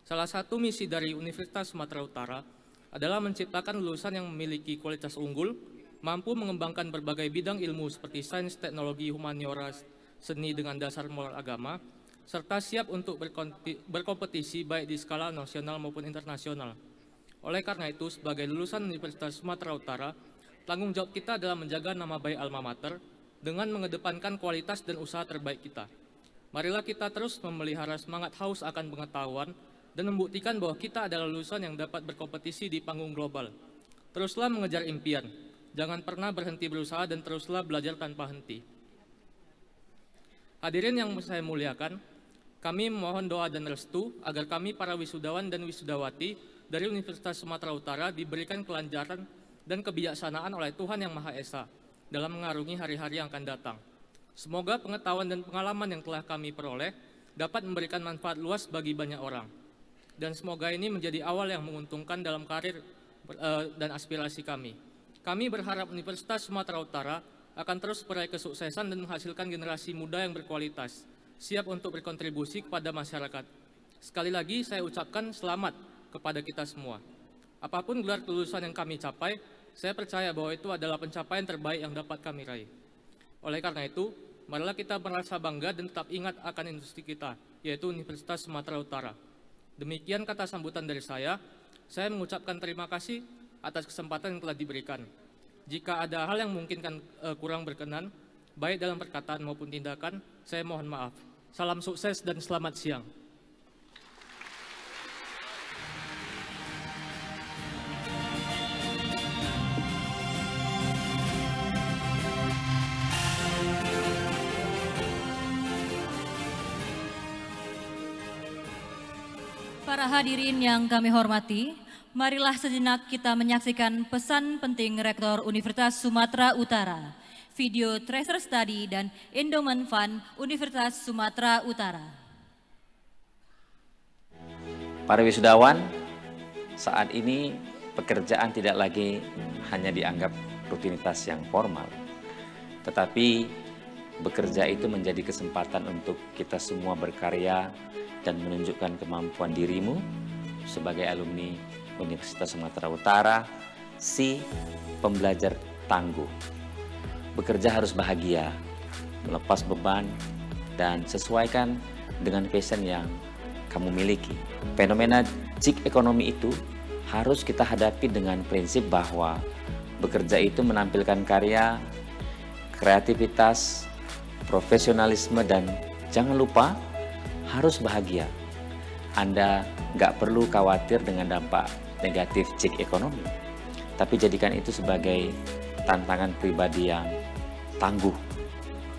Salah satu misi dari Universitas Sumatera Utara adalah menciptakan lulusan yang memiliki kualitas unggul, mampu mengembangkan berbagai bidang ilmu seperti sains, teknologi, humaniora, seni dengan dasar moral agama, serta siap untuk berkompetisi baik di skala nasional maupun internasional. Oleh karena itu, sebagai lulusan Universitas Sumatera Utara, Tanggung jawab kita adalah menjaga nama baik alma mater dengan mengedepankan kualitas dan usaha terbaik kita. Marilah kita terus memelihara semangat haus akan pengetahuan dan membuktikan bahwa kita adalah lulusan yang dapat berkompetisi di panggung global. Teruslah mengejar impian, jangan pernah berhenti berusaha dan teruslah belajar tanpa henti. Hadirin yang saya muliakan, kami mohon doa dan restu agar kami para wisudawan dan wisudawati dari Universitas Sumatera Utara diberikan kelancaran dan kebijaksanaan oleh Tuhan Yang Maha Esa dalam mengarungi hari-hari yang akan datang. Semoga pengetahuan dan pengalaman yang telah kami peroleh dapat memberikan manfaat luas bagi banyak orang. Dan semoga ini menjadi awal yang menguntungkan dalam karir dan aspirasi kami. Kami berharap Universitas Sumatera Utara akan terus meraih kesuksesan dan menghasilkan generasi muda yang berkualitas, siap untuk berkontribusi kepada masyarakat. Sekali lagi saya ucapkan selamat kepada kita semua. Apapun gelar kelulusan yang kami capai, saya percaya bahwa itu adalah pencapaian terbaik yang dapat kami raih. Oleh karena itu, marilah kita merasa bangga dan tetap ingat akan industri kita, yaitu Universitas Sumatera Utara. Demikian kata sambutan dari saya mengucapkan terima kasih atas kesempatan yang telah diberikan. Jika ada hal yang mungkin kurang berkenan, baik dalam perkataan maupun tindakan, saya mohon maaf. Salam sukses dan selamat siang. Para hadirin yang kami hormati, marilah sejenak kita menyaksikan pesan penting Rektor Universitas Sumatera Utara, video Treasure Study dan Endowment Fund Universitas Sumatera Utara. Para wisudawan, saat ini pekerjaan tidak lagi hanya dianggap rutinitas yang formal, tetapi bekerja itu menjadi kesempatan untuk kita semua berkarya dan menunjukkan kemampuan dirimu sebagai alumni Universitas Sumatera Utara, si pembelajar tangguh. Bekerja harus bahagia, melepas beban, dan sesuaikan dengan passion yang kamu miliki. Fenomena gig ekonomi itu harus kita hadapi dengan prinsip bahwa bekerja itu menampilkan karya, kreativitas, profesionalisme, dan jangan lupa harus bahagia. Anda nggak perlu khawatir dengan dampak negatif gig ekonomi, tapi jadikan itu sebagai tantangan pribadi yang tangguh.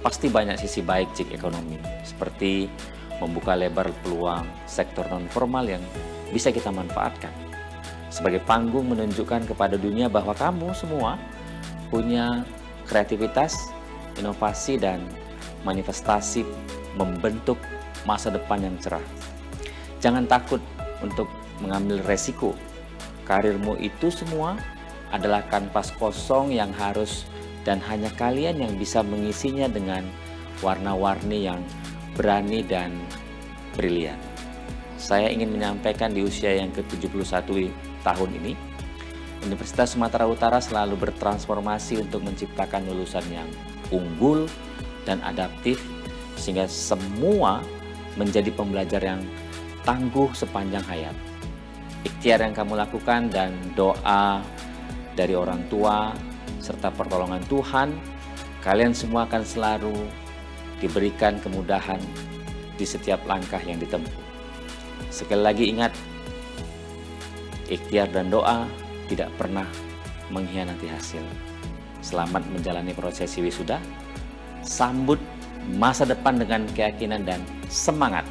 Pasti banyak sisi baik gig ekonomi, seperti membuka lebar peluang sektor non-formal yang bisa kita manfaatkan. Sebagai panggung menunjukkan kepada dunia bahwa kamu semua punya kreativitas, inovasi, dan manifestasi membentuk masa depan yang cerah. Jangan takut untuk mengambil resiko. Karirmu itu semua adalah kanvas kosong yang harus dan hanya kalian yang bisa mengisinya dengan warna-warni yang berani dan brilian. Saya ingin menyampaikan di usia yang ke-71 tahun ini, Universitas Sumatera Utara selalu bertransformasi untuk menciptakan lulusan yang unggul dan adaptif, sehingga semua menjadi pembelajar yang tangguh sepanjang hayat. Ikhtiar yang kamu lakukan dan doa dari orang tua serta pertolongan Tuhan, kalian semua akan selalu diberikan kemudahan di setiap langkah yang ditempuh. Sekali lagi ingat, ikhtiar dan doa tidak pernah mengkhianati hasil. Selamat menjalani prosesi wisuda, sambut masa depan dengan keyakinan dan semangat.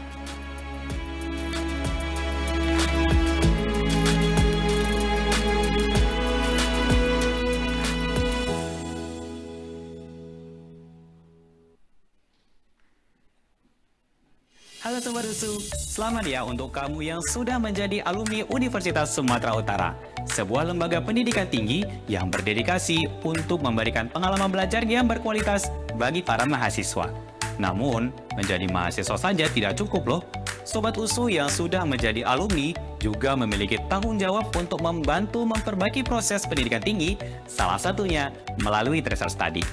Halo Sobat USU, selamat ya untuk kamu yang sudah menjadi alumni Universitas Sumatera Utara, sebuah lembaga pendidikan tinggi yang berdedikasi untuk memberikan pengalaman belajar yang berkualitas bagi para mahasiswa. Namun, menjadi mahasiswa saja tidak cukup loh. Sobat USU yang sudah menjadi alumni juga memiliki tanggung jawab untuk membantu memperbaiki proses pendidikan tinggi, salah satunya melalui Treasure Study.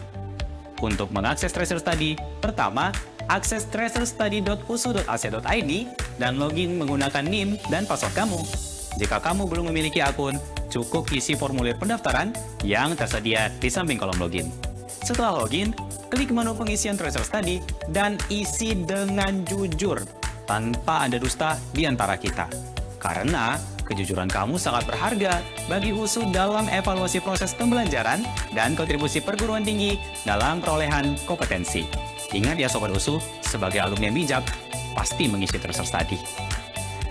Untuk mengakses Treasure Study, pertama, akses treasurestudy.usu.ac.id dan login menggunakan NIM dan password kamu. Jika kamu belum memiliki akun, cukup isi formulir pendaftaran yang tersedia di samping kolom login. Setelah login, klik menu pengisian Treasure Study dan isi dengan jujur, tanpa ada dusta di antara kita. Karena kejujuran kamu sangat berharga bagi USU dalam evaluasi proses pembelajaran dan kontribusi perguruan tinggi dalam perolehan kompetensi. Ingat ya Sobat USU, sebagai alumni yang bijak, pasti mengisi Treasure Study.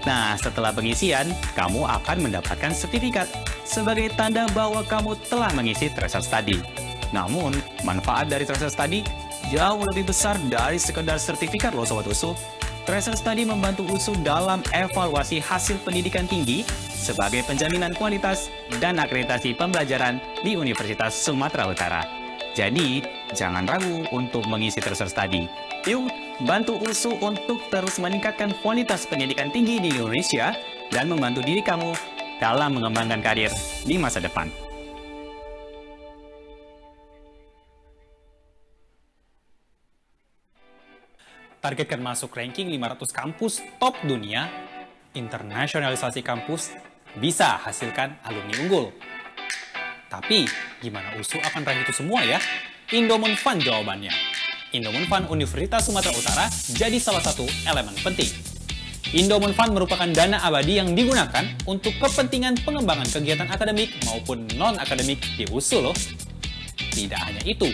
Nah, setelah pengisian, kamu akan mendapatkan sertifikat sebagai tanda bahwa kamu telah mengisi Treasure Study. Namun, manfaat dari Treasure Study jauh lebih besar dari sekedar sertifikat loh Sobat USU. Treasure Study membantu USU dalam evaluasi hasil pendidikan tinggi sebagai penjaminan kualitas dan akreditasi pembelajaran di Universitas Sumatera Utara. Jadi, jangan ragu untuk mengisi Treasure Study. Yuk, bantu USU untuk terus meningkatkan kualitas pendidikan tinggi di Indonesia dan membantu diri kamu dalam mengembangkan karir di masa depan. Targetkan masuk ranking 500 kampus top dunia, internasionalisasi kampus bisa hasilkan alumni unggul. Tapi, gimana USU akan raih itu semua ya? Endowment Fund jawabannya. Endowment Fund Universitas Sumatera Utara jadi salah satu elemen penting. Endowment Fund merupakan dana abadi yang digunakan untuk kepentingan pengembangan kegiatan akademik maupun non-akademik di USU loh. Tidak hanya itu,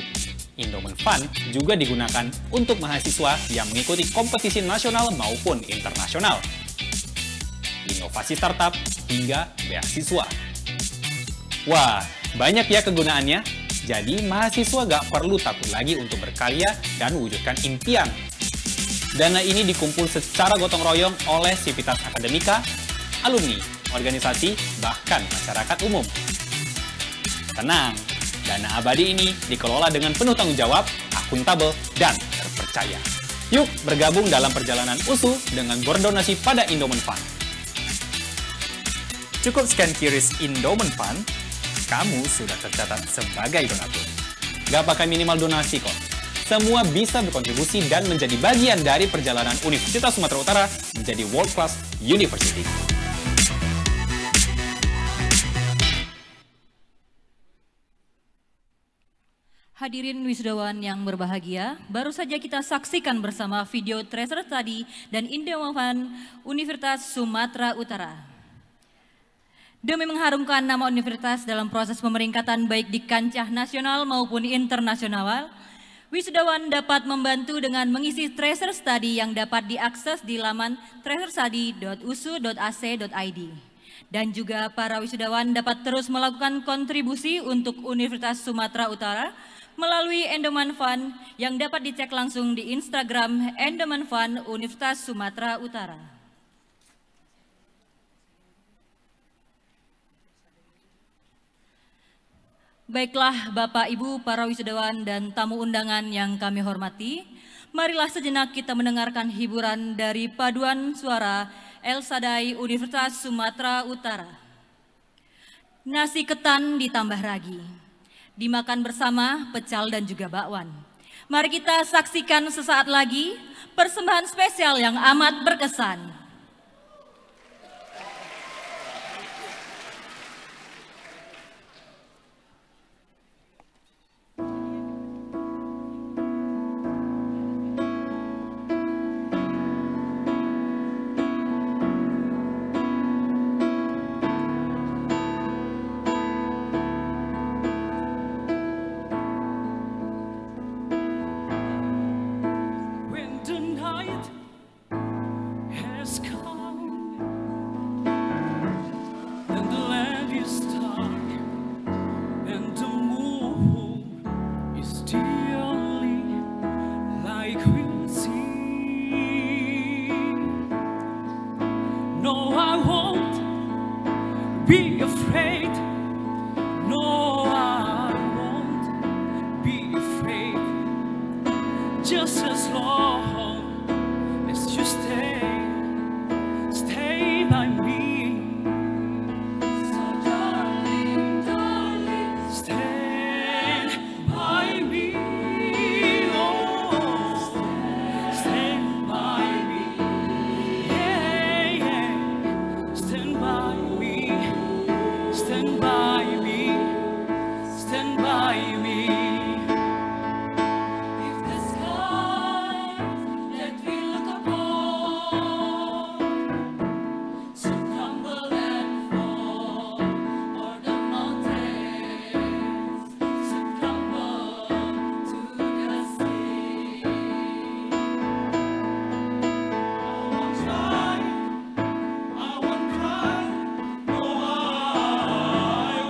Endowment Fund juga digunakan untuk mahasiswa yang mengikuti kompetisi nasional maupun internasional, inovasi startup, hingga beasiswa. Wah, banyak ya kegunaannya. Jadi mahasiswa gak perlu takut lagi untuk berkarya dan wujudkan impian. Dana ini dikumpul secara gotong royong oleh Sivitas Akademika, alumni, organisasi, bahkan masyarakat umum. Tenang, dana abadi ini dikelola dengan penuh tanggung jawab, akuntabel, dan terpercaya. Yuk bergabung dalam perjalanan USU dengan berdonasi pada Endowment Fund. Cukup scan QRIS Endowment Fund, kamu sudah tercatat sebagai donatur. Gak pakai minimal donasi kok. Semua bisa berkontribusi dan menjadi bagian dari perjalanan Universitas Sumatera Utara menjadi World Class University. Hadirin wisudawan yang berbahagia, baru saja kita saksikan bersama video Treasure Study dan Endowment Fund Universitas Sumatera Utara. Demi mengharumkan nama universitas dalam proses pemeringkatan baik di kancah nasional maupun internasional, wisudawan dapat membantu dengan mengisi Treasure Study yang dapat diakses di laman treasurestudy.usu.ac.id. Dan juga para wisudawan dapat terus melakukan kontribusi untuk Universitas Sumatera Utara melalui Endowment Fund yang dapat dicek langsung di Instagram Endowment Fund Universitas Sumatera Utara. Baiklah Bapak Ibu para wisudawan dan tamu undangan yang kami hormati, marilah sejenak kita mendengarkan hiburan dari paduan suara El Sadai Universitas Sumatera Utara. Nasi ketan ditambah ragi, dimakan bersama pecal dan juga bakwan. Mari kita saksikan sesaat lagi persembahan spesial yang amat berkesan. Be afraid, no, I won't be afraid. Just as long as you stay by me. So darling, darling, stand by me. Oh, stand by me. Yeah, yeah, stand by me. stand by me, stand by me. If the skies that we look upon should crumble and fall, or the mountains should crumble to the sea, I won't cry, no, I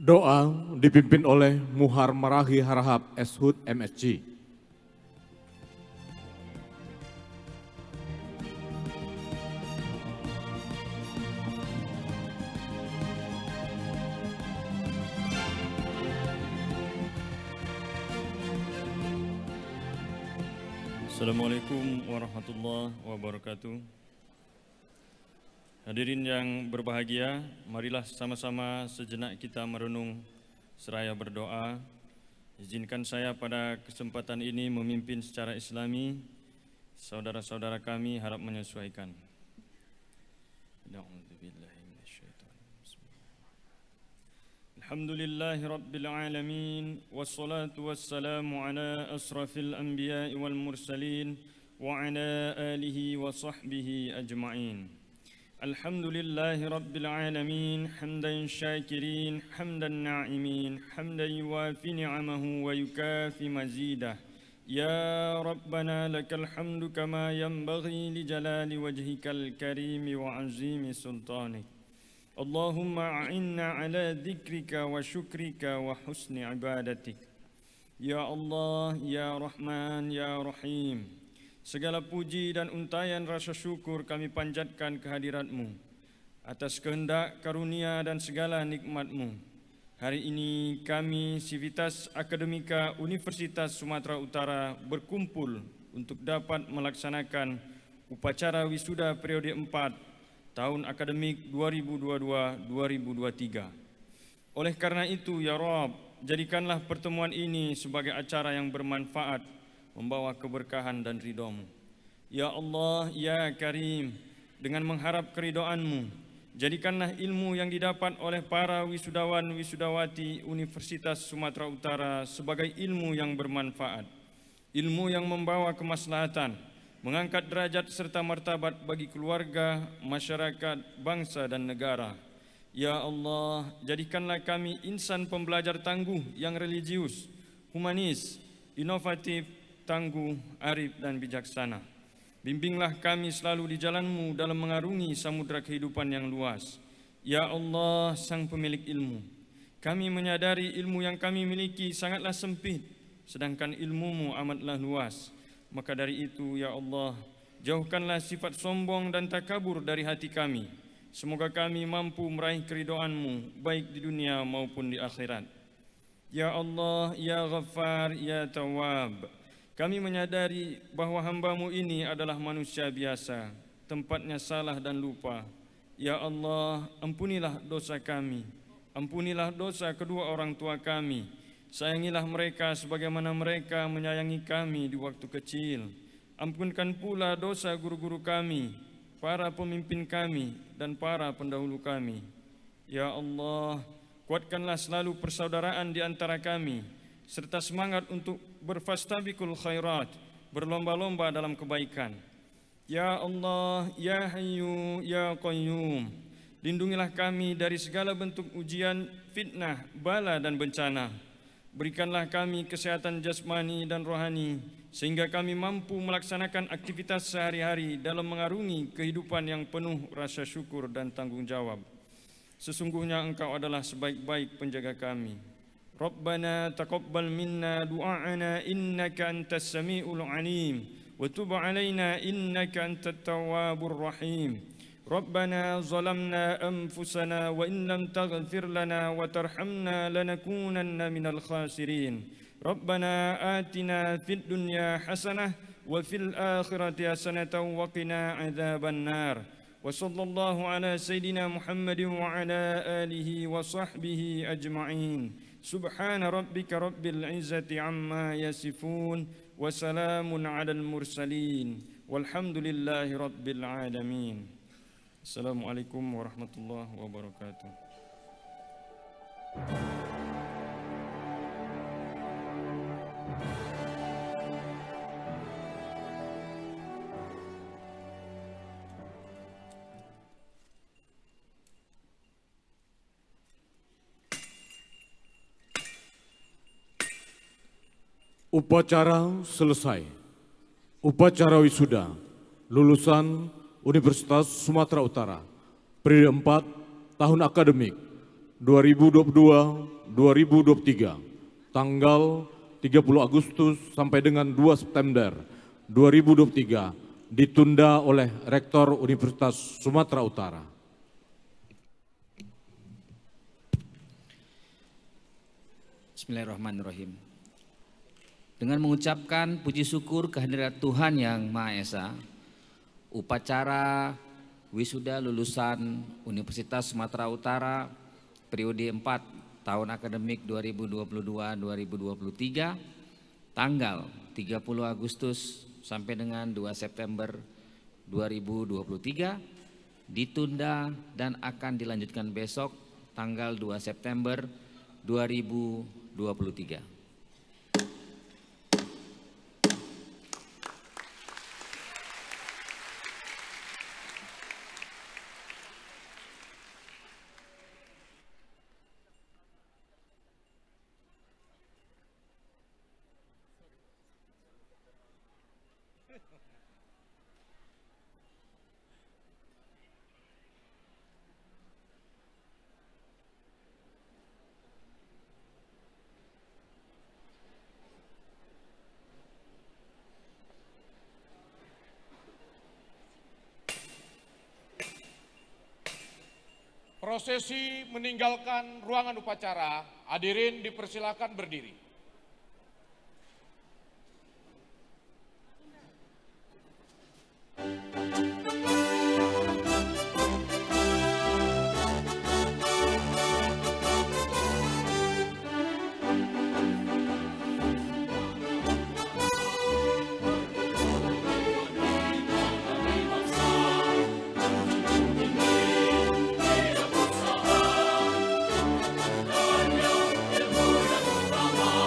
Doa dipimpin oleh Muhar Marahi Harahap Eshud MSG. Assalamualaikum warahmatullahi wabarakatuh. Hadirin yang berbahagia, marilah sama-sama sejenak kita merenung seraya berdoa. Izinkan saya pada kesempatan ini memimpin secara Islami. Saudara-saudara kami harap menyesuaikan. Alhamdulillahi Rabbil Alamin, wassalatu wassalamu ala asrafil anbiya'i wal mursalin, wa ala alihi wa sahbihi ajma'in. Alhamdulillahi Rabbil Alamin, hamdan syakirin, hamdan na'imin, hamdan yuwafi ni'amahu wa yukafi mazidah. Ya Rabbana lakal hamdu kama yanbaghi li jalali wajhikal karimi wa azimi sultanik. Allahumma a'inna ala dhikrika wa syukrika wa husni ibadatik. Ya Allah, Ya Rahman, Ya Rahim. Segala puji dan untayan rasa syukur kami panjatkan kehadirat-Mu atas kehendak, karunia dan segala nikmat-Mu. Hari ini kami Sivitas Akademika Universitas Sumatera Utara berkumpul untuk dapat melaksanakan upacara wisuda periode 4 tahun akademik 2022-2023. Oleh karena itu, ya Rabb, jadikanlah pertemuan ini sebagai acara yang bermanfaat, membawa keberkahan dan ridha-Mu. Ya Allah, Ya Karim, dengan mengharap keridhaan-Mu, jadikanlah ilmu yang didapat oleh para wisudawan-wisudawati Universitas Sumatera Utara sebagai ilmu yang bermanfaat, ilmu yang membawa kemaslahatan, mengangkat derajat serta martabat bagi keluarga, masyarakat, bangsa dan negara. Ya Allah, jadikanlah kami insan pembelajar tangguh yang religius, humanis, inovatif, tangguh, arif dan bijaksana. Bimbinglah kami selalu di jalan-Mu dalam mengarungi samudra kehidupan yang luas. Ya Allah, Sang Pemilik ilmu, kami menyadari ilmu yang kami miliki sangatlah sempit, sedangkan ilmu-Mu amatlah luas. Maka dari itu, ya Allah, jauhkanlah sifat sombong dan takabur dari hati kami. Semoga kami mampu meraih keridhaan-Mu, baik di dunia maupun di akhirat. Ya Allah, Ya Ghaffar, Ya Tawwab, kami menyadari bahwa hamba-Mu ini adalah manusia biasa, tempatnya salah dan lupa. Ya Allah, ampunilah dosa kami, ampunilah dosa kedua orang tua kami. Sayangilah mereka sebagaimana mereka menyayangi kami di waktu kecil. Ampunkan pula dosa guru-guru kami, para pemimpin kami, dan para pendahulu kami. Ya Allah, kuatkanlah selalu persaudaraan di antara kami, serta semangat untuk berfastabiqul khairat, berlomba-lomba dalam kebaikan. Ya Allah, Ya Hayyu, Ya Qayyum, lindungilah kami dari segala bentuk ujian, fitnah, bala dan bencana. Berikanlah kami kesehatan jasmani dan rohani, sehingga kami mampu melaksanakan aktivitas sehari-hari dalam mengarungi kehidupan yang penuh rasa syukur dan tanggung jawab. Sesungguhnya Engkau adalah sebaik-baik penjaga kami. Rabbana taqabbal minna du'a'ana innaka antas sami'ul alim wa tub 'alaina innaka antat tawwabur rahim. Rabbana zalamna anfusana wa in lam taghfir lana wa tarhamna lanakunanna minal khasirin. Rabbana atina fid dunya hasanah wa fil akhirati hasanatan wa qina adzaban nar. Wa sallallahu ala sayyidina Muhammadin wa ala alihi wa sahbihi ajma'in. Subhana rabbika rabbil izzati amma yasifun wa salamun alal mursalin walhamdulillahi rabbil alamin. Assalamualaikum warahmatullahi wabarakatuh. Upacara selesai. Upacara wisuda lulusan Universitas Sumatera Utara periode 4 tahun akademik 2022-2023 tanggal 30 Agustus sampai dengan 2 September 2023 ditunda oleh Rektor Universitas Sumatera Utara. Bismillahirrahmanirrahim. Dengan mengucapkan puji syukur kehadirat Tuhan Yang Maha Esa, upacara wisuda lulusan Universitas Sumatera Utara periode 4 tahun akademik 2022-2023 tanggal 30 Agustus sampai dengan 2 September 2023 ditunda dan akan dilanjutkan besok tanggal 2 September 2023. Prosesi meninggalkan ruangan upacara, hadirin dipersilakan berdiri. Come on.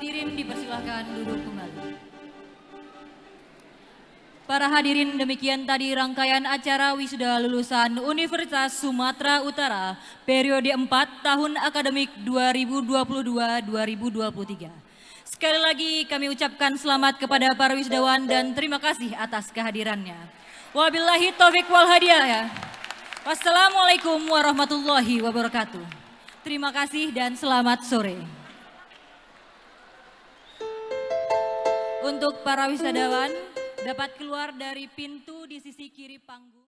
hadirin dipersilahkan duduk kembali. Para hadirin, demikian tadi rangkaian acara wisuda lulusan Universitas Sumatera Utara periode 4 tahun akademik 2022-2023. Sekali lagi kami ucapkan selamat kepada para wisudawan dan terima kasih atas kehadirannya. Wabillahi taufik wal hidayah. Wassalamualaikum warahmatullahi wabarakatuh. Terima kasih dan selamat sore. Untuk para wisudawan dapat keluar dari pintu di sisi kiri panggung.